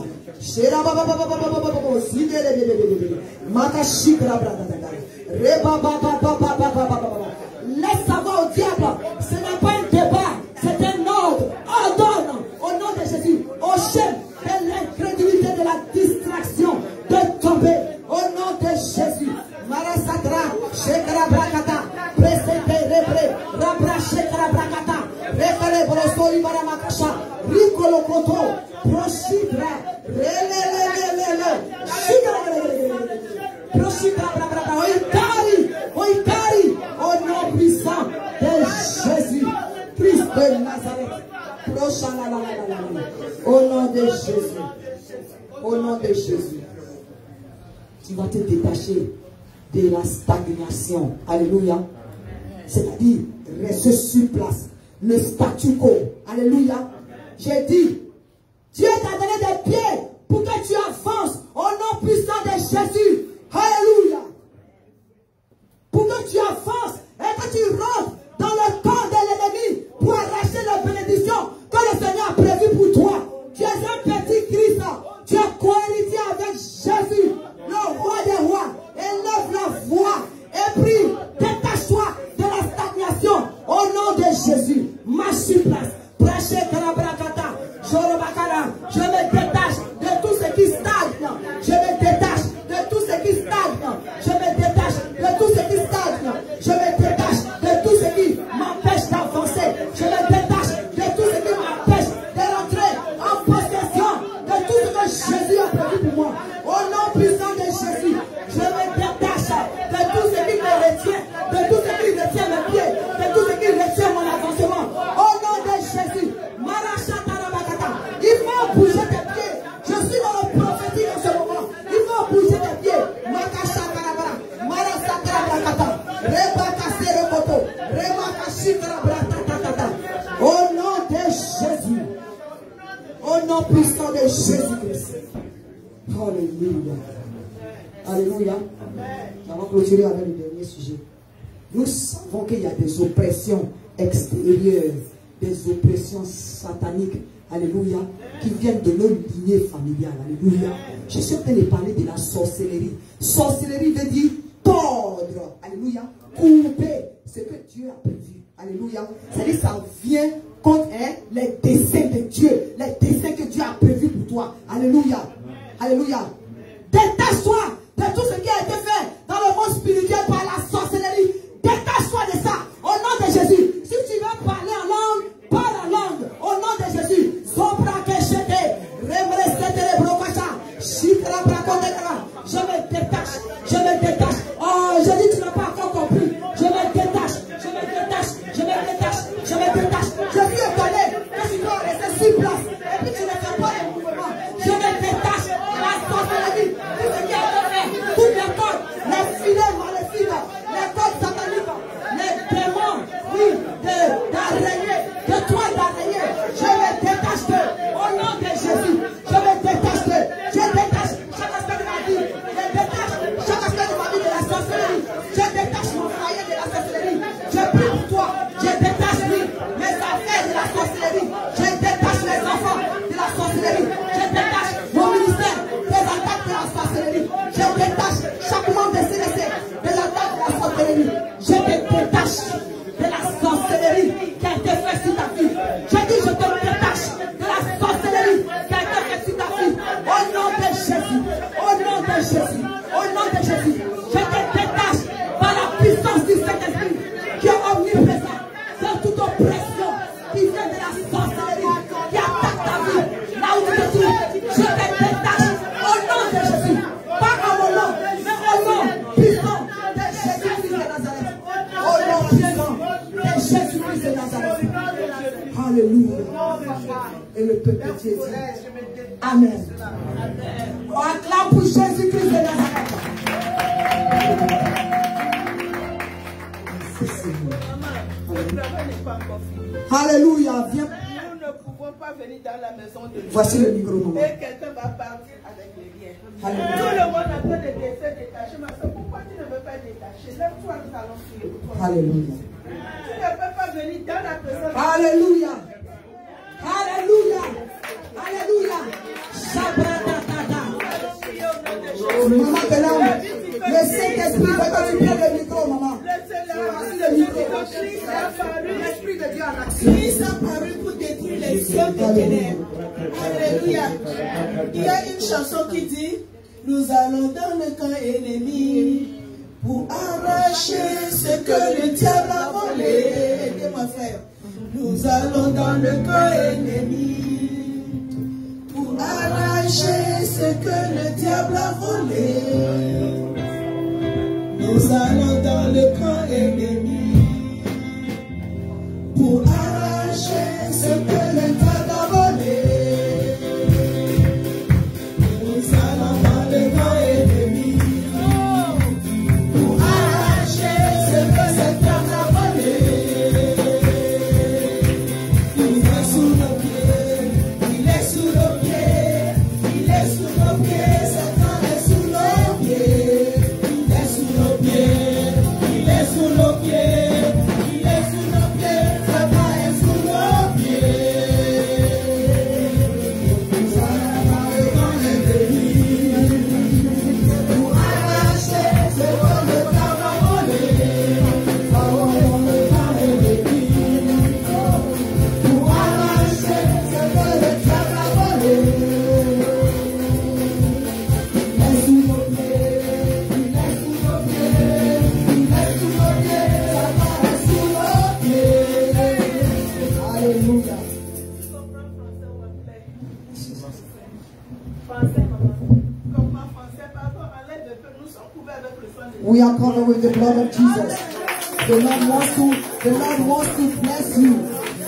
Laisse savoir au diable, ce n'est pas un débat, c'est un ordre. Ordonne au nom de Jésus, au chef de l'incrédulité, de la distraction, de tomber au nom de Jésus. Marasatra, Shekara Brakata, Presete Rebre, Rabra Shekara Brakata, Rekale Broso Ibaramakasha, Rikolo Koto, Proshibra, Proshibra, Oikari, au nom puissant de Jésus, Christ de Nazareth, au nom de Jésus, au nom de Jésus, tu vas te détacher de la stagnation. Alléluia. C'est-à-dire, rester sur place. Le statu quo. Alléluia. J'ai dit, Dieu t'a donné des pieds pour que tu avances au nom puissant de Jésus. Alléluia. Pour que tu avances et que tu rentres dans le camp de l'ennemi pour arracher les bénédictions que le Seigneur a prévues pour toi. Tu es un petit Christ. Tu es cohéritier avec Jésus, le roi des rois. Élève la voix et prie. Détache-toi de la stagnation au nom de Jésus. Marche sur place. Prêchez Karabrakata. Je me détache de tout ce qui stagne. Je me détache de tout ce qui stagne. Je me détache de tout ce qui stagne. Je me détache de tout ce qui m'empêche d'avancer. Je me détache de tout ce qui m'empêche de rentrer en possession de tout ce que Jésus a prévu pour moi. Au nom puissant de Jésus, je me détache de tout ce qui me retient, de tout ce qui retient mes pieds, de tout ce qui retient mon avancement. Au nom de Jésus, il faut bouger tes pieds. Je suis dans le prophétique en ce moment. Il faut bouger tes pieds. Au nom de Jésus. Au nom puissant de Jésus-Christ. Alléluia. Alléluia. On va clôturer avec le dernier sujet. Nous savons qu'il y a des oppressions extérieures, des oppressions sataniques, alléluia, qui viennent de nos lignées familiales, alléluia. Je suis en train de parler de la sorcellerie. Sorcellerie veut dire tordre, alléluia, couper ce que Dieu a prévu, alléluia. C'est-à-dire ça vient contre les desseins de Dieu, les desseins que Dieu a prévus pour toi, alléluia, alléluia. Détache-toi de tout ce qui a été fait dans le monde spirituel par la sorcellerie. Détache-toi de ça au nom de Jésus. Si tu veux parler en langue, parle en langue au nom de Jésus. Je me détache, je me détache. Oh, je dis tu n'as pas encore compris. Je me détache, je me détache, je me détache, je me détache. Je suis étonné que tu dois rester sur place et puis tu ne fais pas les mouvements. Je me détache de la sorcellerie. Tout ce qui est Jésus, au nom de Jésus, je te détache par la puissance du Saint-Esprit qui est omniprésent de toute oppression qui vient de la sorcellerie, qui attaque ta vie, là où tu te trouves. Je te détache au nom de Jésus, pas à mon nom, mais au nom puissant de Jésus-Christ de Nazareth. Au nom puissant de Jésus-Christ de Nazareth. Alléluia. Et le peuple dit Amen. On acclame pour Jésus-Christ de Nazareth. Alléluia. Viens. Nous ne pouvons pas venir dans la maison de Dieu. Voici le micro, maman. Et quelqu'un va partir avec les liens. Alléluia. Tout le monde a besoin de se détacher. Ma soeur, pourquoi tu ne veux pas détacher? Lève-toi, nous allons prier pour toi. Alléluia. Tu ne peux pas venir dans la présence de Dieu. Alléluia. Alléluia. Alléluia. Shabradadada. Maman de l'homme, le Saint-Esprit veut que tu prennes le micro, maman. Voici le micro. L'Esprit de Dieu en action. Christ a paru pour détruire les œuvres des ténèbres. Alléluia. Il y a une chanson qui dit: nous allons dans le camp ennemi pour arracher ce que le diable a volé. Aidez-moi, frère. Nous allons dans le camp ennemi pour arracher ce que le diable a volé. Nous allons dans le camp ennemi pour arracher ce que le diable a volé. Nous allons dans le camp ennemi pour arracher ce que le diable a volé. Il est sous nos pieds, il est sous nos pieds, il est sous nos pieds, Satan est sous nos pieds, il est sous nos pieds, il est sous nos pieds, il est sous nos pieds, Satan est sous nos pieds. Nous allons dans le camp ennemi pour arracher ce que le diable a volé. Nous allons dans le camp ennemi pour arracher ce que le diable a volé. Il est sous nos pieds, il est sous nos pieds, il est sous nos pieds, Satan est sous nos pieds. Alléluia. Français, maman. Comment français, pardon, enlève le feu, nous sommes couverts avec le sang de Jésus. We are covered with the blood of Jesus. The Lord wants to bless you.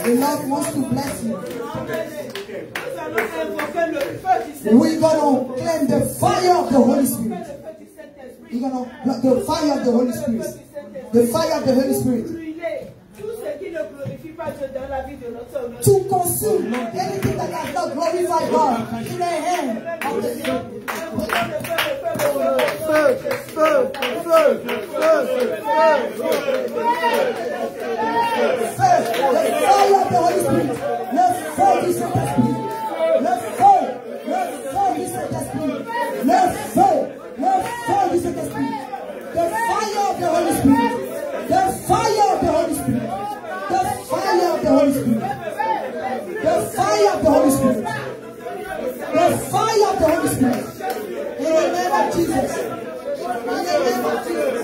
The Lord wants to bless you. Nous allons invoquer le feu du Saint-Esprit. We're gonna claim the fire of the Holy Spirit. Le feu du Saint-Esprit. We're gonna the fire of the Holy Spirit. The fire of the Holy Spirit. Brûler tout ce qui ne glorifie pas Dieu dans la vie de notre Sœur. To consume anything that does not glorify God in the hand of the the fire of the Holy Spirit. Le feu du Saint-Esprit. Le feu du Saint-Esprit. Le feu du Saint-Esprit. The fire of the Holy Spirit. The fire of the Holy Spirit. The fire of the Holy Spirit. The fire of the Holy Spirit. The fire of the Holy Spirit. In the name of Jesus. In the name of Jesus.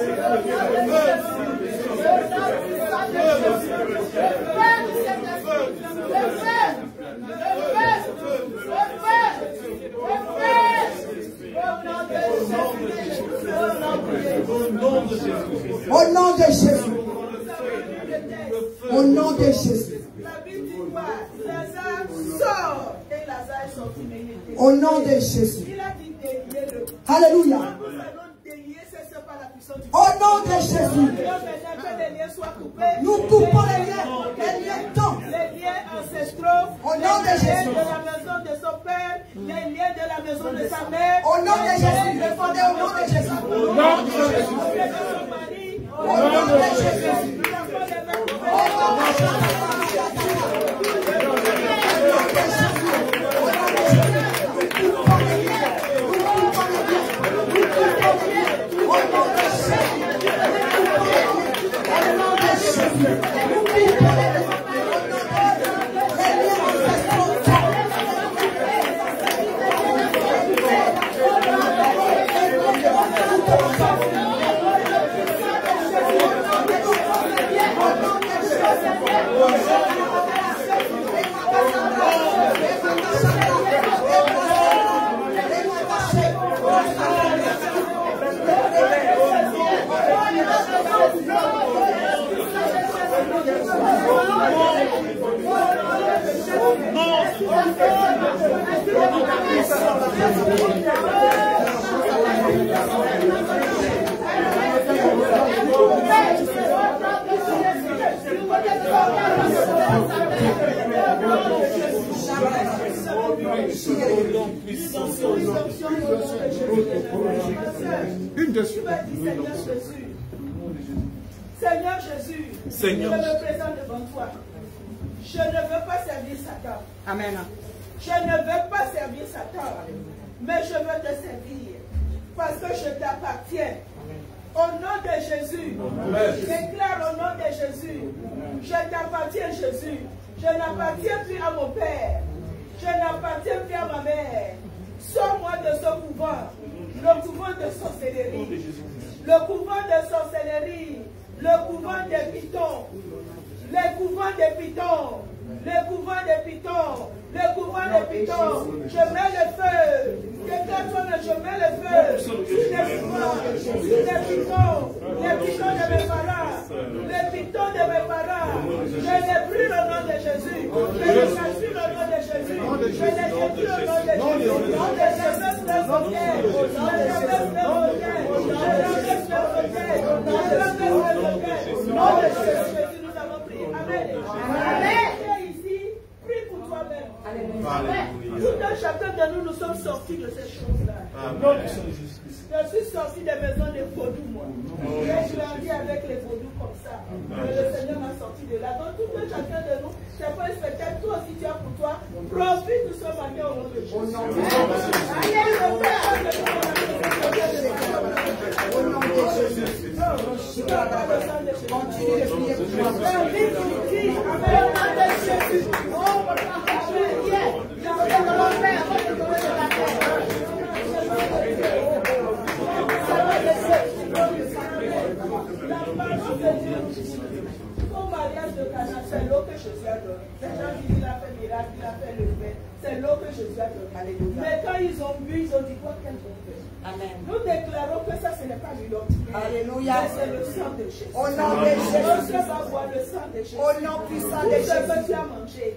Au nom de Jésus. Au nom de Jésus. La Bible dit quoi? Lazare sort et Lazare est sorti. Au nom de Jésus. Il a dit délier le. Alléluia. Nous allons délier ces sœurs par la puissance du Au nom de Jésus. que les liens soient coupés. Nous coupons les liens temps. Les liens ancestraux. Au nom de Jésus. De la maison de son père. Les liens de la maison de sa mère. Au nom de Jésus. Répondez au nom de Jésus. Au nom de Jésus. Au nom de Jésus. Au nom de Jésus. Seigneur Jésus, Seigneur, je me présente devant toi. Je ne veux pas servir Satan. Amen. Je ne veux pas servir Satan, mais je veux te servir parce que je t'appartiens. Au nom de Jésus, je déclare au nom de Jésus, je t'appartiens Jésus. Je n'appartiens plus à mon père. Je n'appartiens plus à ma mère. Sors-moi de ce couvent, le couvent de sorcellerie. Le couvent de sorcellerie. Le couvent des pitons. Le couvent des pitons. Le couvent des pitons. Le couvent des pitons. Je mets le feu. Je mets le feu. Tous les pitons. Les pitons de mes parents. Les pitons de mes parents. Je les brûle au nom de Jésus. Je les cassure au nom de Jésus. Je les détruis au nom de Jésus. Je les laisse de vos têtes. Je les laisse de vos têtes. Je les laisse de vos têtes. Je les laisse de vos têtes. Au nom de Jésus, nous avons prié. Amen. Amen. Ici, prie pour toi-même. Tout un chacun de nous, nous sommes sortis de ces choses-là. Je suis sorti des maisons des vaudous, moi. J'ai grandi avec les vaudous comme ça. Mais le Seigneur m'a sorti de là. Donc tout un chacun de nous, c'est pas un spectacle. Toi aussi, tu as pour toi. Profite de ce matin au nom de Jésus. Au nom de Jésus. Continue de prier pour moi. Au mariage de Cana, c'est l'eau que Jésus a donné. Les gens disent qu'il a fait miracle, il a fait le pain. C'est l'eau que Jésus a donné. Mais quand ils ont bu, ils ont dit quoi qu'elle ont fait. Amen. Nous déclarons que ça, ce n'est pas l'eau. Alléluia. C'est le sang de Jésus. Au nom de Jésus. On va boire le sang de Jésus. Au nom puissant de Jésus. Tout ce que tu as mangé.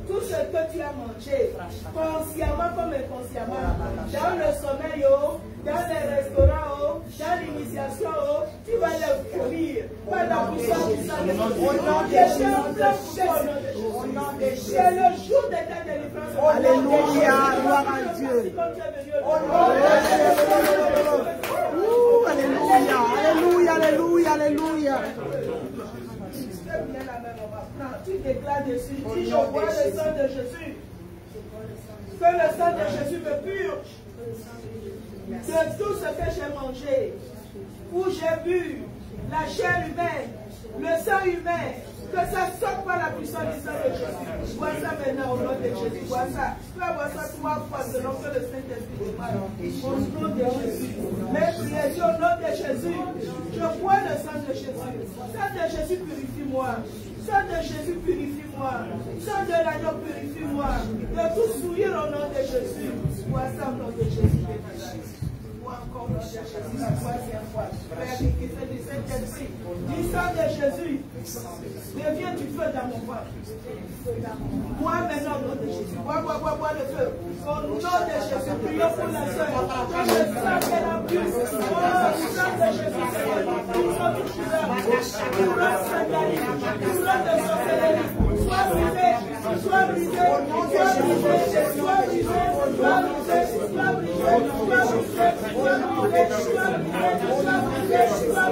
Tout ce que tu as mangé, consciemment comme inconsciemment, dans le sommeil, dans les restaurants, dans l'initiation, tu vas le courir par la puissance du sang de Jésus. Au nom de Jésus. C'est le jour de ta délivrance. Alléluia, gloire à Dieu. Alléluia, alléluia, alléluia, alléluia. Tu déclares dessus, dis je bois le sang de Jésus. Que le sang de Jésus me purge de tout ce que j'ai mangé, où j'ai bu, la chair humaine, le sang humain, que ça sorte par la puissance du sang de Jésus. Vois ça maintenant au nom de Jésus. Vois ça. Tu vas voir ça 3 fois selon que le Saint-Esprit te parle. Au nom de Jésus. Mes prières au nom de Jésus. Je bois le sang de Jésus. Sang de Jésus, purifie-moi. Sang de Jésus, purifie-moi. Sang de l'agneau, purifie-moi. De tout souillir au nom de Jésus. Vois ça au nom de Jésus. Encore au nom de Jésus, la troisième fois. Père, qui fait du Saint-Esprit. Du sang de Jésus. Deviens du feu dans mon ventre. Moi maintenant au nom de Jésus. Bois le feu. Au nom de Jésus, prions pour la soeur. Comme le sang qu'elle a bu. Oh, le sang de Jésus, c'est la puissance du tueur. Courant satanique. Courant de sorcellerie. Sois brisé. Sois brisé. Sois brisé. Sois brisé. Sois brisé. Sois brisé. Sois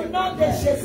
Au nom de Jésus.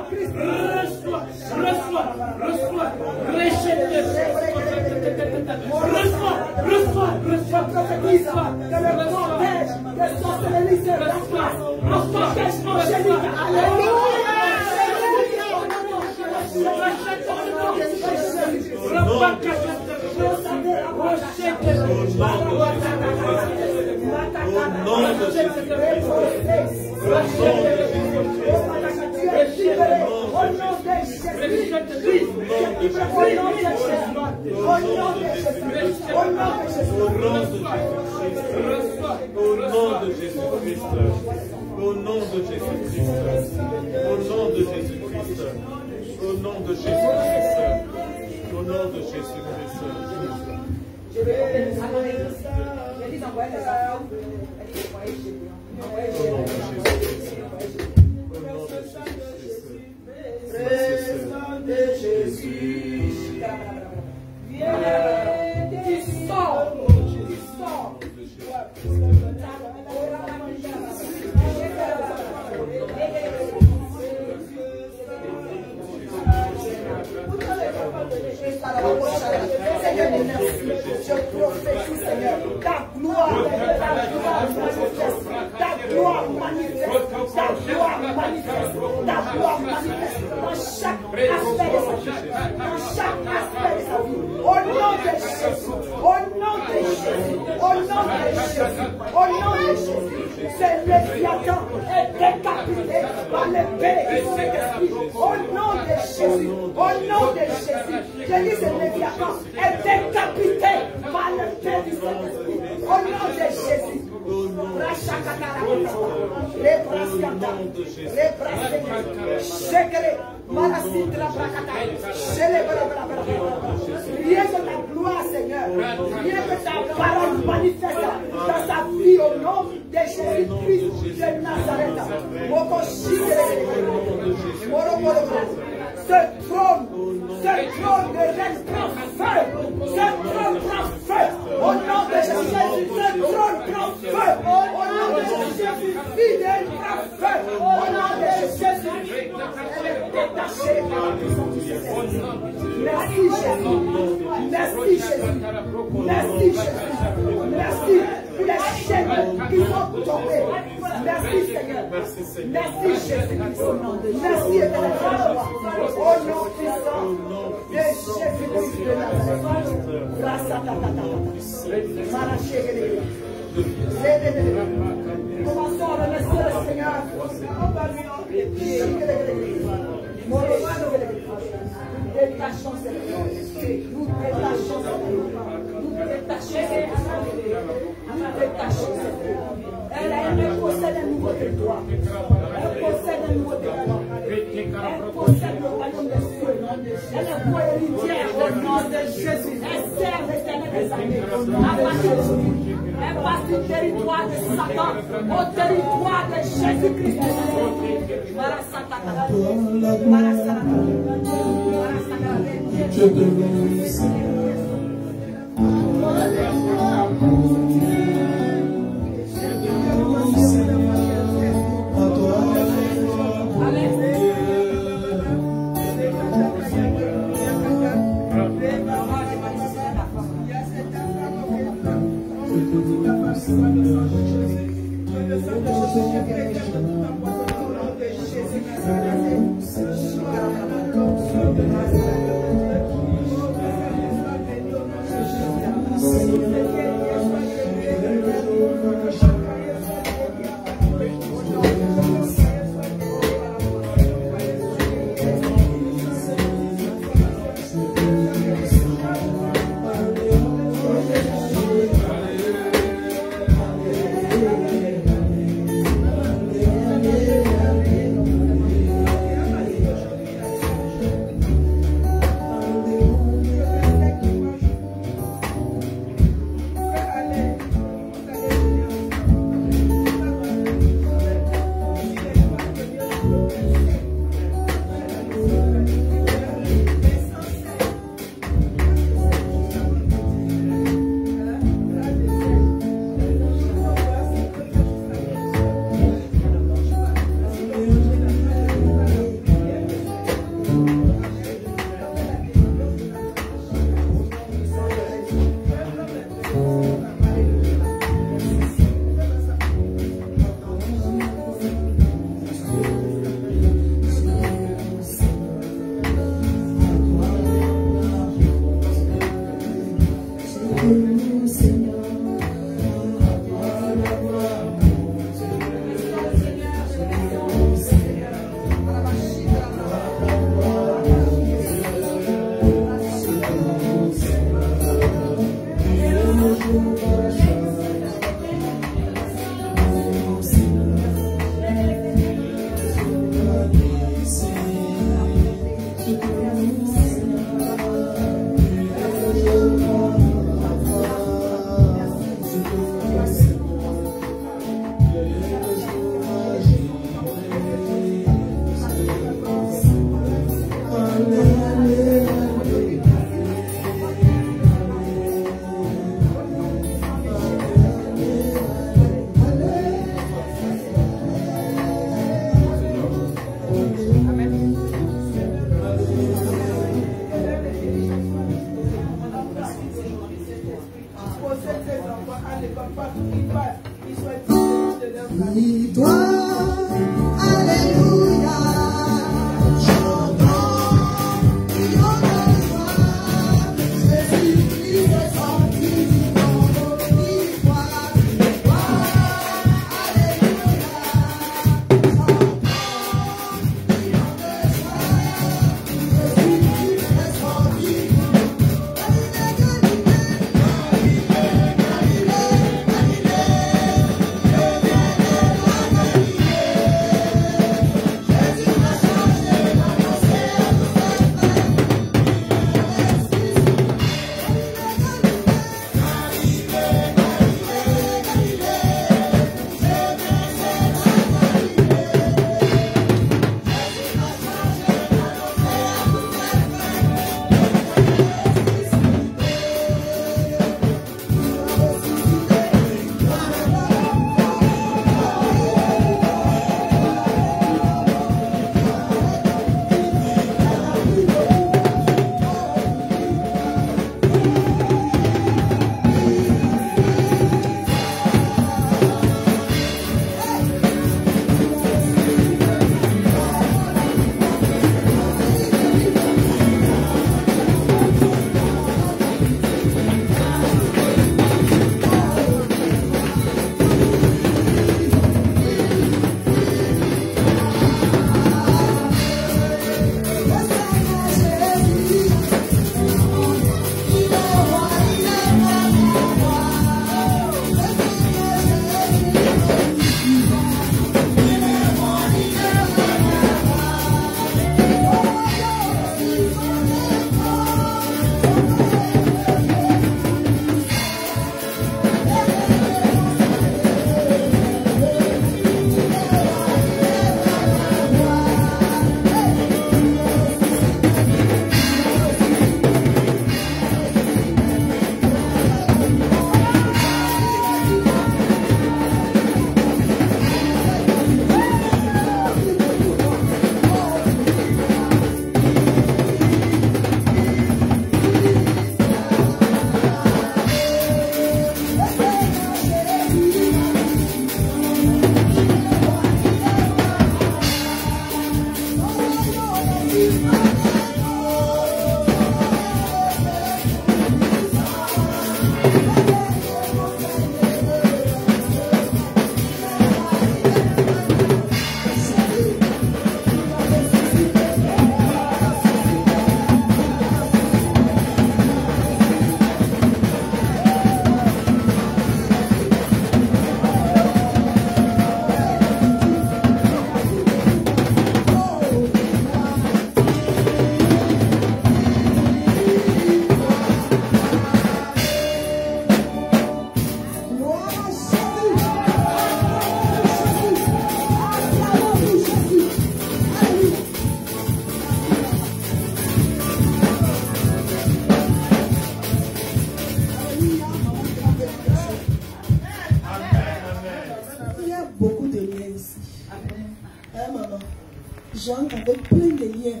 j'entre avec plein de liens.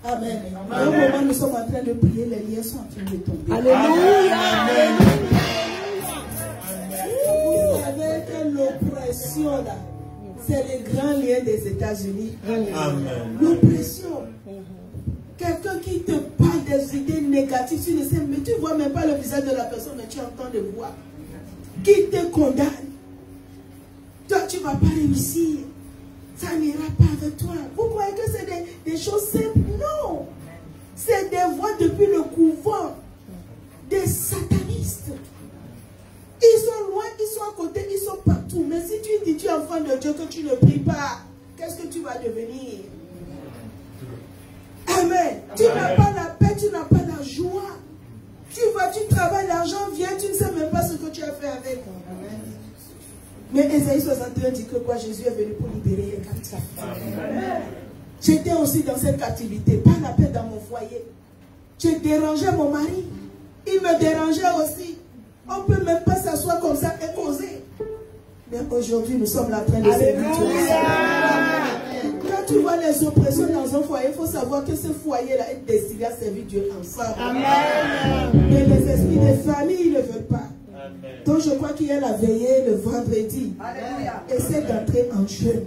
Amen. À un moment, nous sommes en train de prier, les liens sont en train de tomber. Alléluia. Vous savez que l'oppression là, c'est les grands liens des États-Unis. L'oppression. Quelqu'un qui te parle des idées négatif, tu ne sais, mais tu ne vois même pas le visage de la personne, mais tu entends des voix qui te condamnent. Toi, tu ne vas pas réussir. Ça n'ira pas avec toi. Vous croyez que c'est des choses simples? Non. C'est des voix depuis le couvent. Des satanistes. Ils sont loin, ils sont à côté, ils sont partout. Mais si tu dis tu es enfant de Dieu, que tu ne pries pas, qu'est-ce que tu vas devenir? Amen. Tu n'as pas la paix, tu n'as pas la joie. Tu vas, tu travailles, l'argent vient, tu ne sais même pas ce que tu as fait avec. Amen. Mais Ésaïe 61 dit que quoi? Jésus est venu pour libérer les captifs. J'étais aussi dans cette captivité, pas la paix dans mon foyer. J'ai dérangé mon mari. Il me dérangeait aussi. On ne peut même pas s'asseoir comme ça et causer. Mais aujourd'hui, nous sommes en train de s'habituer. Quand tu vois les oppressions dans un foyer, il faut savoir que ce foyer-là est destiné à servir Dieu ensemble. Amen. Mais les esprits des familles, ils ne veulent pas. Amen. Donc je crois qu'il y a la veillée le vendredi. Alléluia. Essaie d'entrer en jeûne.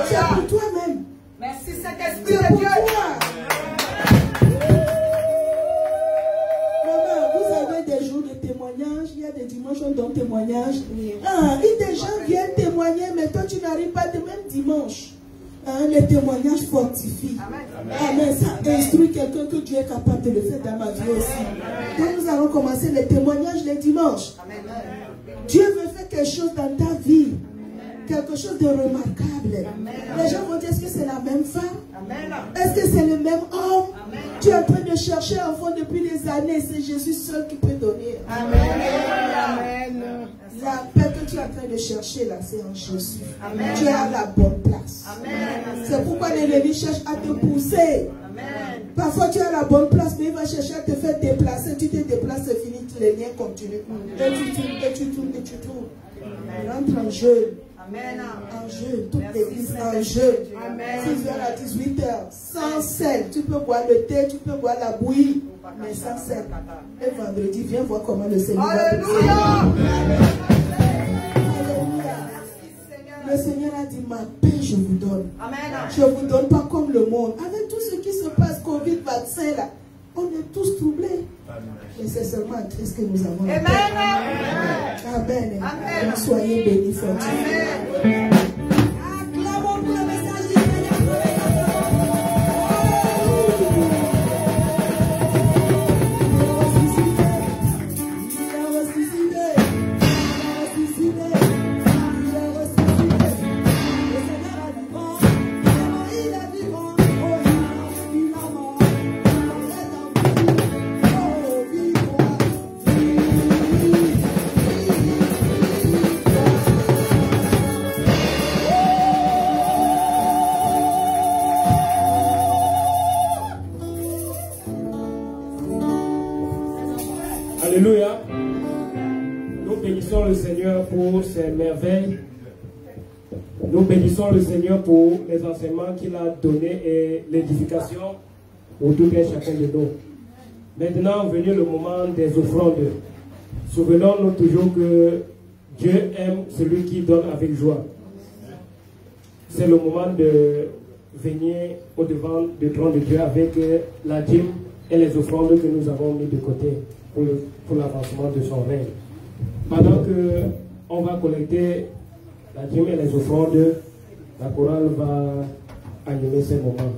C'est pour toi-même. Merci Saint-Esprit de Dieu. Maman, vous avez des jours de témoignage. Il y a des dimanches où on donne témoignage. Et des gens viennent témoigner, mais toi tu n'arrives pas de même dimanche. Les témoignages fortifient. Amen. Ça instruit quelqu'un que Dieu est capable de le faire dans ma vie aussi. Donc nous allons commencer les témoignages les dimanches. Dieu veut faire quelque chose dans ta vie. Quelque chose de remarquable. Les gens vont dire, est-ce que c'est la même femme? Est-ce que c'est le même homme? Tu es en train de chercher un enfant depuis des années. C'est Jésus seul qui peut donner. Amen. La paix que tu es en train de chercher là, c'est en Jésus. Amen. Tu es à la bonne place. C'est pourquoi l'ennemi cherche à te pousser. Amen. Parfois tu es à la bonne place, mais il va chercher à te faire déplacer. Tu te déplaces, c'est fini, les liens continuent. Et tu tournes, et tu tournes, et tu tournes. Rentre en jeûne. Amen. En jeûne, toute l'église en jeûne. 6h à 18h, sans sel. Tu peux boire le thé, tu peux boire la bouillie, mais sans sel. Et vendredi, viens voir comment le Seigneur va te faire. Le Seigneur a dit, ma paix je vous donne. Amen. Je ne vous donne pas comme le monde. Avec tout ce qui se passe, Covid, vaccin là, on est tous troublés. Mais c'est seulement en Christ que nous avons la paix. Amen. Amen. Soyez bénis, fortifiés. Acclamons pour le message du Seigneur. Alléluia. Nous bénissons le Seigneur pour ses merveilles. Nous bénissons le Seigneur pour les enseignements qu'il a donnés et l'édification pour tout et chacun de nous. Maintenant, venu le moment des offrandes. Souvenons-nous toujours que Dieu aime celui qui donne avec joie. C'est le moment de venir au-devant du trône de Dieu avec la dîme et les offrandes que nous avons mis de côté pour l'avancement de son règne. Pendant qu'on va collecter la dîme et les offrandes, la chorale va animer ces moments.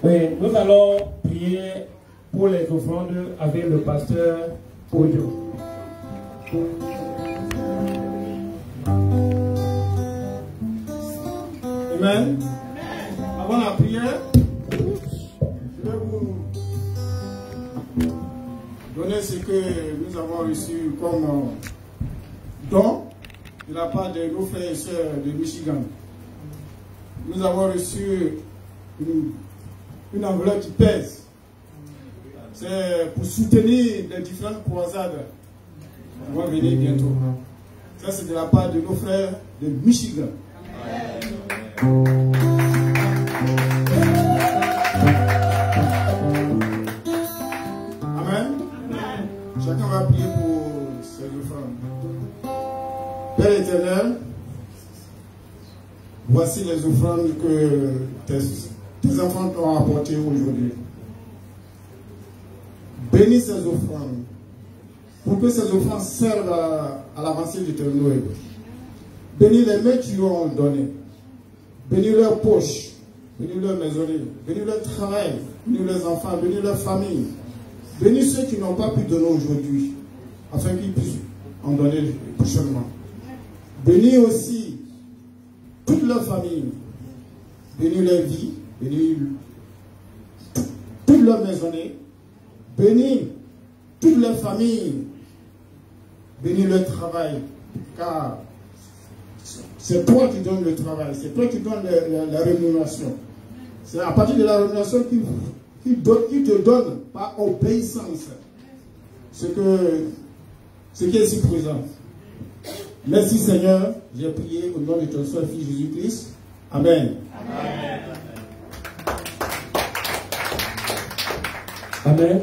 Oui, nous allons prier pour les offrandes avec le pasteur Odio. Amen. Avant la prière, je vais vous donner ce que nous avons reçu comme don de la part de nos frères et sœurs de Michigan. Nous avons reçu une enveloppe qui pèse. C'est pour soutenir les différentes croisades. On va venir bientôt. Ça, c'est de la part de nos frères de Michigan. Amen. Chacun va prier pour ses offrandes. Père éternel, voici les offrandes que tes enfants t'ont apportées aujourd'hui. Bénis ces offrandes pour que ces offrandes servent à l'avancée de ton nom. Bénis les mains qui lui ont donné. Bénis leurs poches. Bénis leurs maisonnées. Bénis leur travail. Bénis leurs enfants. Bénis leurs familles. Bénis ceux qui n'ont pas pu donner aujourd'hui, afin qu'ils puissent en donner prochainement. Bénis aussi toute leur famille. Bénis leur vie. Bénis toute leur maisonnée. Bénis toute leur famille. Bénis leur travail. Car c'est toi qui donnes le travail. C'est toi qui donnes la rémunération. C'est à partir de la rémunération qu'il te donne par obéissance ce qui est ici présent. Merci Seigneur. J'ai prié au nom de ton seul Fils Jésus-Christ. Amen. Amen.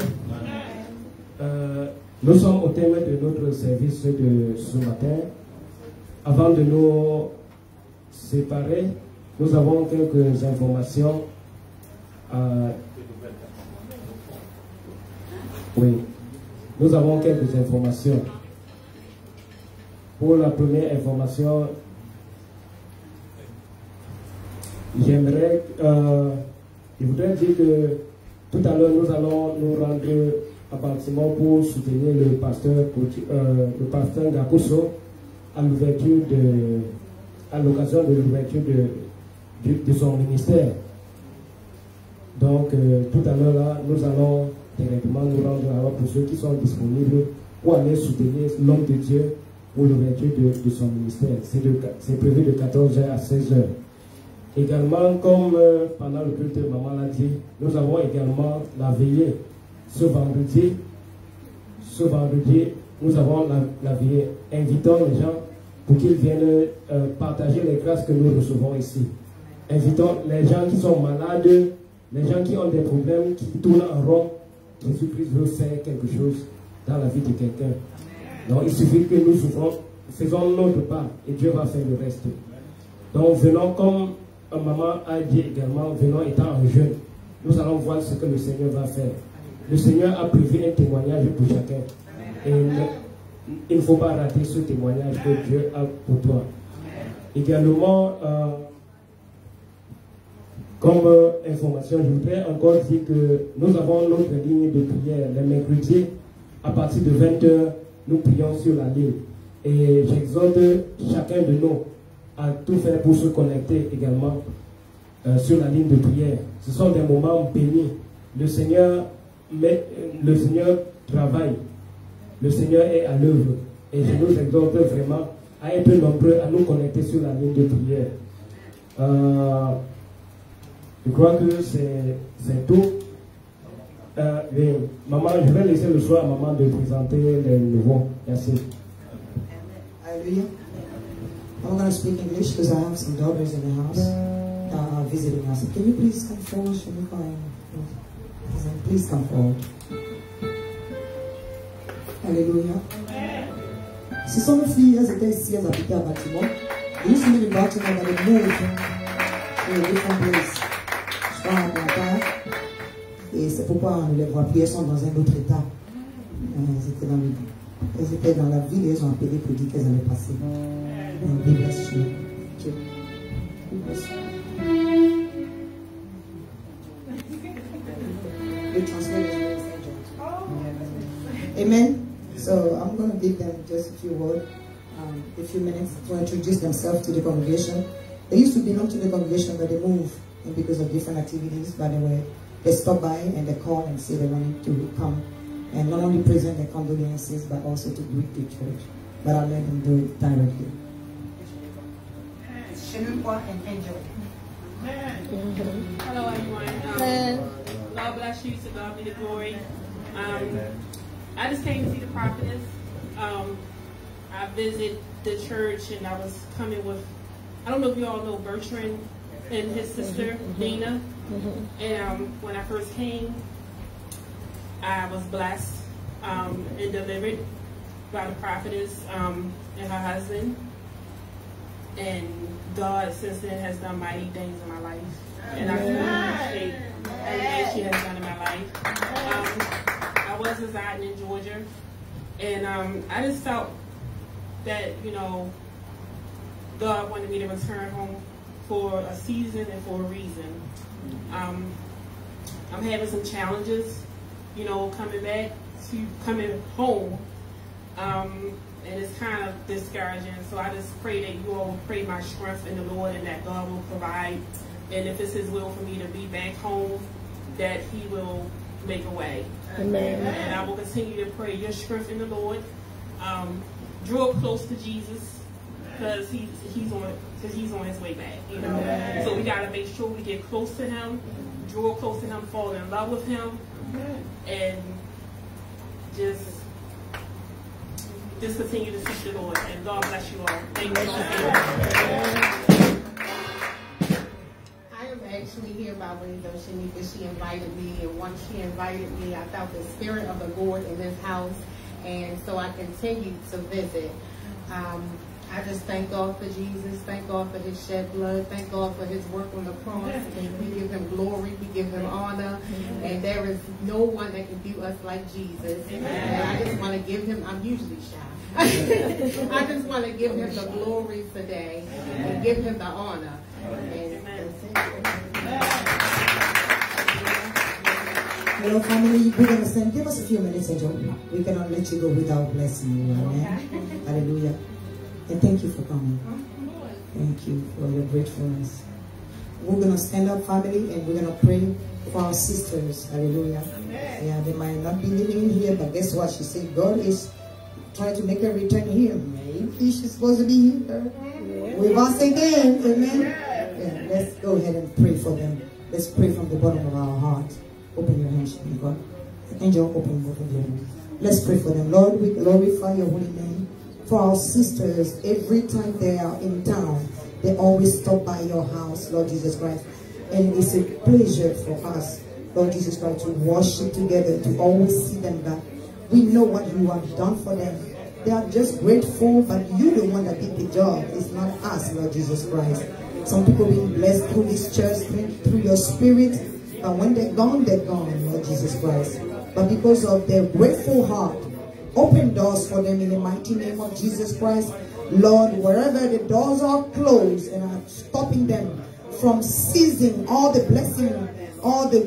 Nous sommes au thème de notre service de ce matin. Avant de nous séparer, nous avons quelques informations. Oui, nous avons quelques informations. Pour la première information, je voudrais dire que tout à l'heure, nous allons nous rendre à Baltimore pour soutenir le pasteur Gakuso à l'occasion de l'ouverture de son ministère. Donc, tout à l'heure, là, nous allons directement nous rendre là pour ceux qui sont disponibles pour aller soutenir l'homme de Dieu pour l'ouverture de son ministère. C'est prévu de 14h à 16h. Également, comme pendant le culte, maman l'a dit, nous avons également la veillée ce vendredi. Ce vendredi, nous avons la veillée. Invitons les gens pour qu'ils viennent partager les grâces que nous recevons ici. Invitons les gens qui sont malades, les gens qui ont des problèmes, qui tournent en rond. Jésus-Christ veut faire quelque chose dans la vie de quelqu'un. Donc il suffit que nous faisons notre part et Dieu va faire le reste. Donc venons comme maman a dit également, venons étant en jeûne. Nous allons voir ce que le Seigneur va faire. Le Seigneur a prévu un témoignage pour chacun. Et il ne faut pas rater ce témoignage que Dieu a pour toi. Également, comme information, je voudrais encore dire que nous avons notre ligne de prière les mercredis. À partir de 20h, nous prions sur la ligne. Et j'exhorte chacun de nous à tout faire pour se connecter également sur la ligne de prière. Ce sont des moments bénis. Le Seigneur travaille. Le Seigneur est à l'œuvre. Et je nous exhorte vraiment à être nombreux, à nous connecter sur la ligne de prière. Je crois que c'est tout. Maman, je vais laisser le choix à maman de présenter les nouveaux. Merci. Hallelujah. I'm going to speak English because I have some daughters in the house that are visiting us. Can you please come forward? Please come forward. Alléluia. Ce sont mes filles, elles étaient ici, elles habitaient à Baltimore. They used to live in Baltimore, but they moved to a different place. Je crois à Atlanta. Et c'est pourquoi on ne les voit plus, elles sont dans un autre état. Elles étaient dans la ville et elles ont appelé pour dire qu'elles allaient passer. Be blessed you. Be blessed. We translate it as angels. Amen. So I'm going to give them just a few words, a few minutes to introduce themselves to the congregation. They used to belong to the congregation, but they moved, and because of different activities, by the way, they stop by and they call and say they wanted to come and not only present their condolences, but also to greet the church. But I'll let them do it directly. and Angel. Hello, everyone. God bless you. To God be the glory. I just came to see the prophetess. I visited the church, and I was coming with, I don't know if you all know Bertrand and his sister, Dina. And when I first came, I was blessed and delivered by the prophetess and her husband. And God, since then, has done mighty things in my life. And I really appreciate everything she has done in my life. I was residing in Georgia, and I just felt that, you know, God wanted me to return home for a season and for a reason. I'm having some challenges, you know, coming home. And it's kind of discouraging. So I just pray that you all will pray my strength in the Lord, and that God will provide. And if it's His will for me to be back home, that He will make a way. Amen. And I will continue to pray your strength in the Lord. Draw close to Jesus, because he's on his way back. You know. Amen. So we got to make sure we get close to Him, draw close to Him, fall in love with Him, and just continue to seek the Lord. And God bless you all. Thank you. I am actually here by way of Shanika. She invited me, and once she invited me, I felt the Spirit of the Lord in this house, and so I continued to visit. I just thank God for Jesus, thank God for His shed blood, thank God for His work on the cross. We give Him glory, we give Him honor, and there is no one that can do us like Jesus. And I just want to give Him, I'm usually shy. I just want to give Him the glory today and give Him the honor. Hello, family. We're going to send, give us a few minutes, Angel. We cannot let you go without blessing you. Amen. Hallelujah. And thank you for coming. Thank you for your gratefulness. We're going to stand up, family, and we're going to pray for our sisters. Hallelujah. Yeah, they might not be living in here, but guess what? She said God is trying to make her return here. Maybe she's supposed to be here with us again. Amen. Yeah, let's go ahead and pray for them. Let's pray from the bottom of our heart. Open your hands, God. Angel, open both of your hands. Let's pray for them. Lord, we glorify your holy name. For our sisters, every time they are in town, they always stop by your house, Lord Jesus Christ. And it's a pleasure for us, Lord Jesus Christ, to worship together, to always see them back. We know what you have done for them. They are just grateful, but you're the one that did the job. It's not us, Lord Jesus Christ. Some people being blessed through this church, through your spirit. But when they're gone, Lord Jesus Christ. But because of their grateful heart, open doors for them in the mighty name of Jesus Christ. Lord, wherever the doors are closed and are stopping them from seizing all the blessing, all the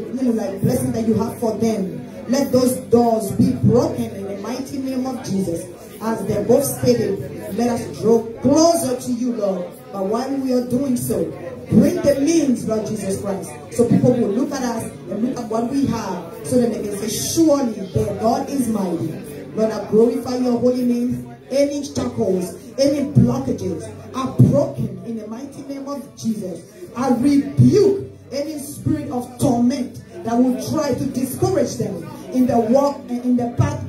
blessing that you have for them, let those doors be broken in the mighty name of Jesus. As they both stated, let us draw closer to you, Lord. But while we are doing so, bring the means, Lord Jesus Christ, so people will look at us and look at what we have, so that they can say, surely their God is mighty. Lord, I glorify your holy name. Any shackles, any blockages are broken in the mighty name of Jesus. I rebuke any spirit of torment that will try to discourage them in the walk and in the path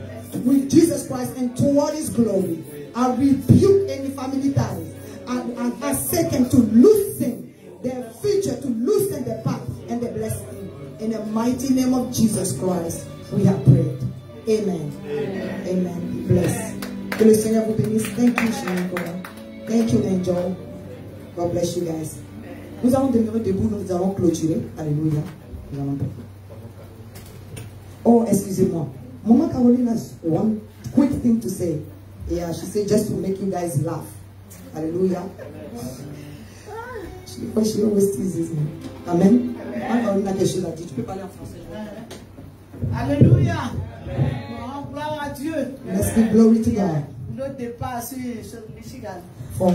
with Jesus Christ and toward His glory. I rebuke any family ties. I set them to loosen their future, to loosen the path and the blessing. In the mighty name of Jesus Christ, we have prayed. Amen. Amen. Amen. Be blessed. Que le Seigneur vous bénisse. Thank you, Shaniko. Thank you, Angel. God bless you guys. Nous allons demeurer debout, nous allons clôturer. Alléluia. Nous allons prier. Oh, excusez-moi. Mama Caroline has one quick thing to say. Yeah, she said just to make you guys laugh. Hallelujah. She always teases me. Amen. Maman Caroline a quelque chose à dire. Tu peux parler en français. Alléluia. Gloire à Dieu. Let's give glory to God. Notre départ sur Michigan. For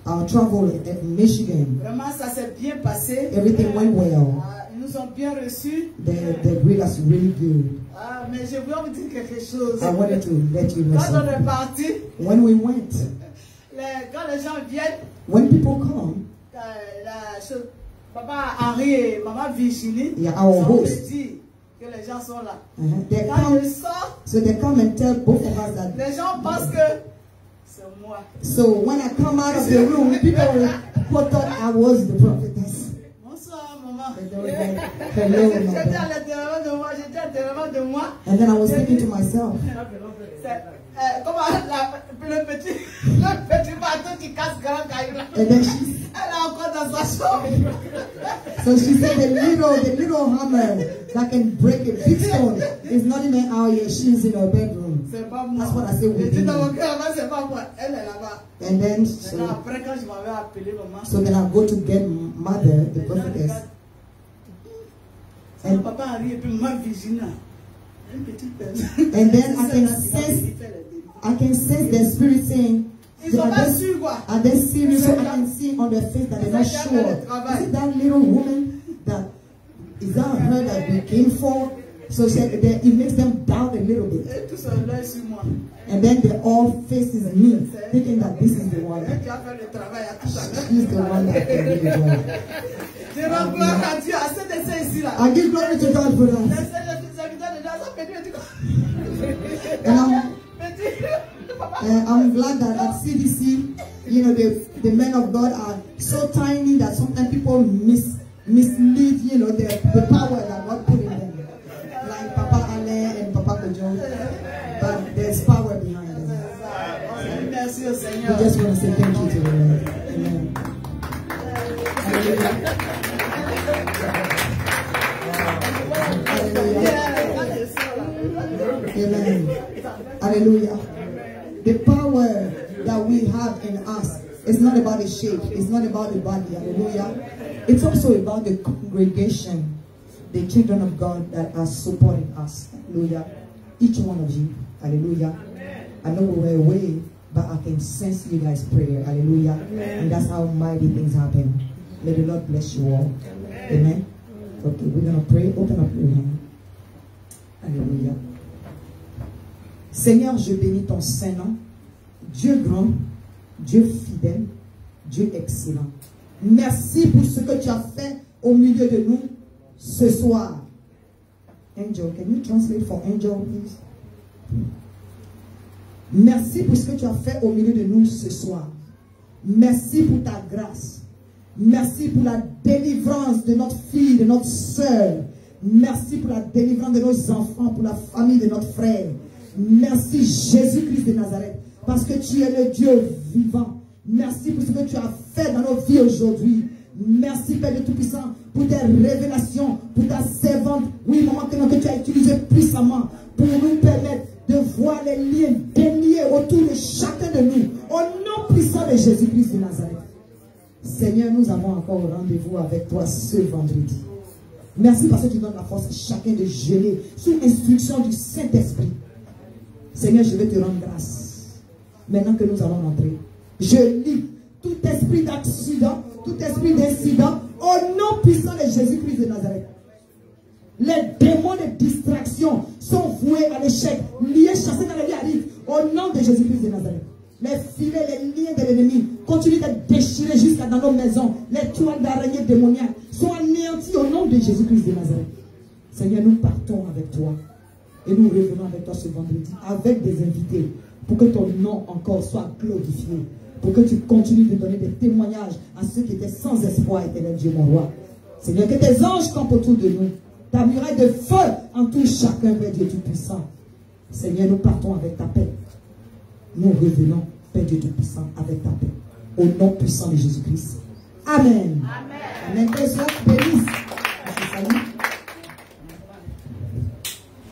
our travel in Michigan. Vraiment, ça s'est bien passé. Everything went well. Ils nous ont bien reçus. They greet us really good. Mais je voulais vous dire quelque chose. I wanted to let you know Quand on est something. parti, When we went, quand les gens viennent, when people come, Papa Henri et Maman Virginie, yeah, our sont host, petits que les gens sont là. they Quand come, je sors, so they come and tell both of us that. les gens pensent que c'est moi. So when I come out of the room, people thought I was the prophetess. Bonsoir, maman. And they were like, hello, J'étais mother. à l'intérieur de moi, j'étais à l'intérieur de moi. And then I was thinking to myself, Comment le petit bateau qui casse grand caillou là. and then Elle est encore dans sa chambre. so she said the little hammer that can break a big stone is not even out yet. She's in her bedroom. C'est pas moi. That's what I said Je with dis dans mon me. cœur, c'est pas moi. Elle est là-bas. And then, Maintenant, après, quand je m'avais appelé maman, so then I go to get mother, the prophetess. c'est papa Henri et puis maman Virginie. Une petite personne. And then I can sense the spirit saying, Ils sont pas sûrs quoi. are they serious? So I can see on their face that they're not sure. Is it that little woman that, is that her that we came for? So she, it makes them doubt a little bit. Et tous ont l'œil sur moi. And then they all faces me, thinking that this is the one. Elle qui a fait le travail à tout à l'heure. She's the one that can do the job. Je rends gloire à Dieu, à cet essai ici là. I give glory to God for that. And I'm glad that at CDC, you know, the men of God are so tiny that sometimes people mislead, you know, the power that God put in them. Like Papa Alain and Papa Kojo. But there's power behind them. We just want to say thank you to the Lord. Amen. Amen. Hallelujah. The power that we have in us is not about the shape. It's not about the body. Hallelujah. It's also about the congregation, the children of God that are supporting us. Hallelujah. Each one of you. Hallelujah. I know we were away, but I can sense you guys' prayer. Hallelujah. And that's how mighty things happen. May the Lord bless you all. Amen. Okay, we're going to pray. Open up your hand. Alléluia. Seigneur, je bénis ton Saint-Nom. Dieu grand, Dieu fidèle, Dieu excellent. Merci pour ce que tu as fait au milieu de nous ce soir. Angel, can you translate for Angel, please? Merci pour ce que tu as fait au milieu de nous ce soir. Merci pour ta grâce. Merci pour la délivrance de notre fille, de notre soeur. Merci pour la délivrance de nos enfants, pour la famille de notre frère. Merci Jésus-Christ de Nazareth, parce que tu es le Dieu vivant. Merci pour ce que tu as fait dans nos vies aujourd'hui. Merci Père de Tout-Puissant pour tes révélations, pour ta servante. Oui, maman, que tu as utilisé puissamment pour nous permettre de voir les liens déliés autour de chacun de nous. Au nom puissant de Jésus-Christ de Nazareth. Seigneur, nous avons encore rendez-vous avec toi ce vendredi. Merci parce que tu donnes la force à chacun de geler sous instruction du Saint-Esprit. Seigneur, je vais te rendre grâce. Maintenant que nous allons entrer, je lis tout esprit d'accident, tout esprit d'incident, au nom puissant de Jésus-Christ de Nazareth. Les démons de distraction sont voués à l'échec, liés, chassés dans les liens, au nom de Jésus-Christ de Nazareth. Les filets, les liens de l'ennemi continuent d'être déchirés jusqu'à dans nos maisons. Les toiles d'araignée démoniaques sont anéanties au nom de Jésus-Christ de Nazareth. Seigneur, nous partons avec toi. Et nous revenons avec toi ce vendredi, avec des invités, pour que ton nom encore soit glorifié. Pour que tu continues de donner des témoignages à ceux qui étaient sans espoir, éternel Dieu, mon roi. Seigneur, que tes anges campent autour de nous. Ta muraille de feu entoure chacun, Père Dieu Tout-Puissant. Seigneur, nous partons avec ta paix. Nous revenons, Père Dieu Tout-Puissant, avec ta paix. Au nom puissant de Jésus-Christ. Amen. Amen. Amen. Que Dieu bénisse.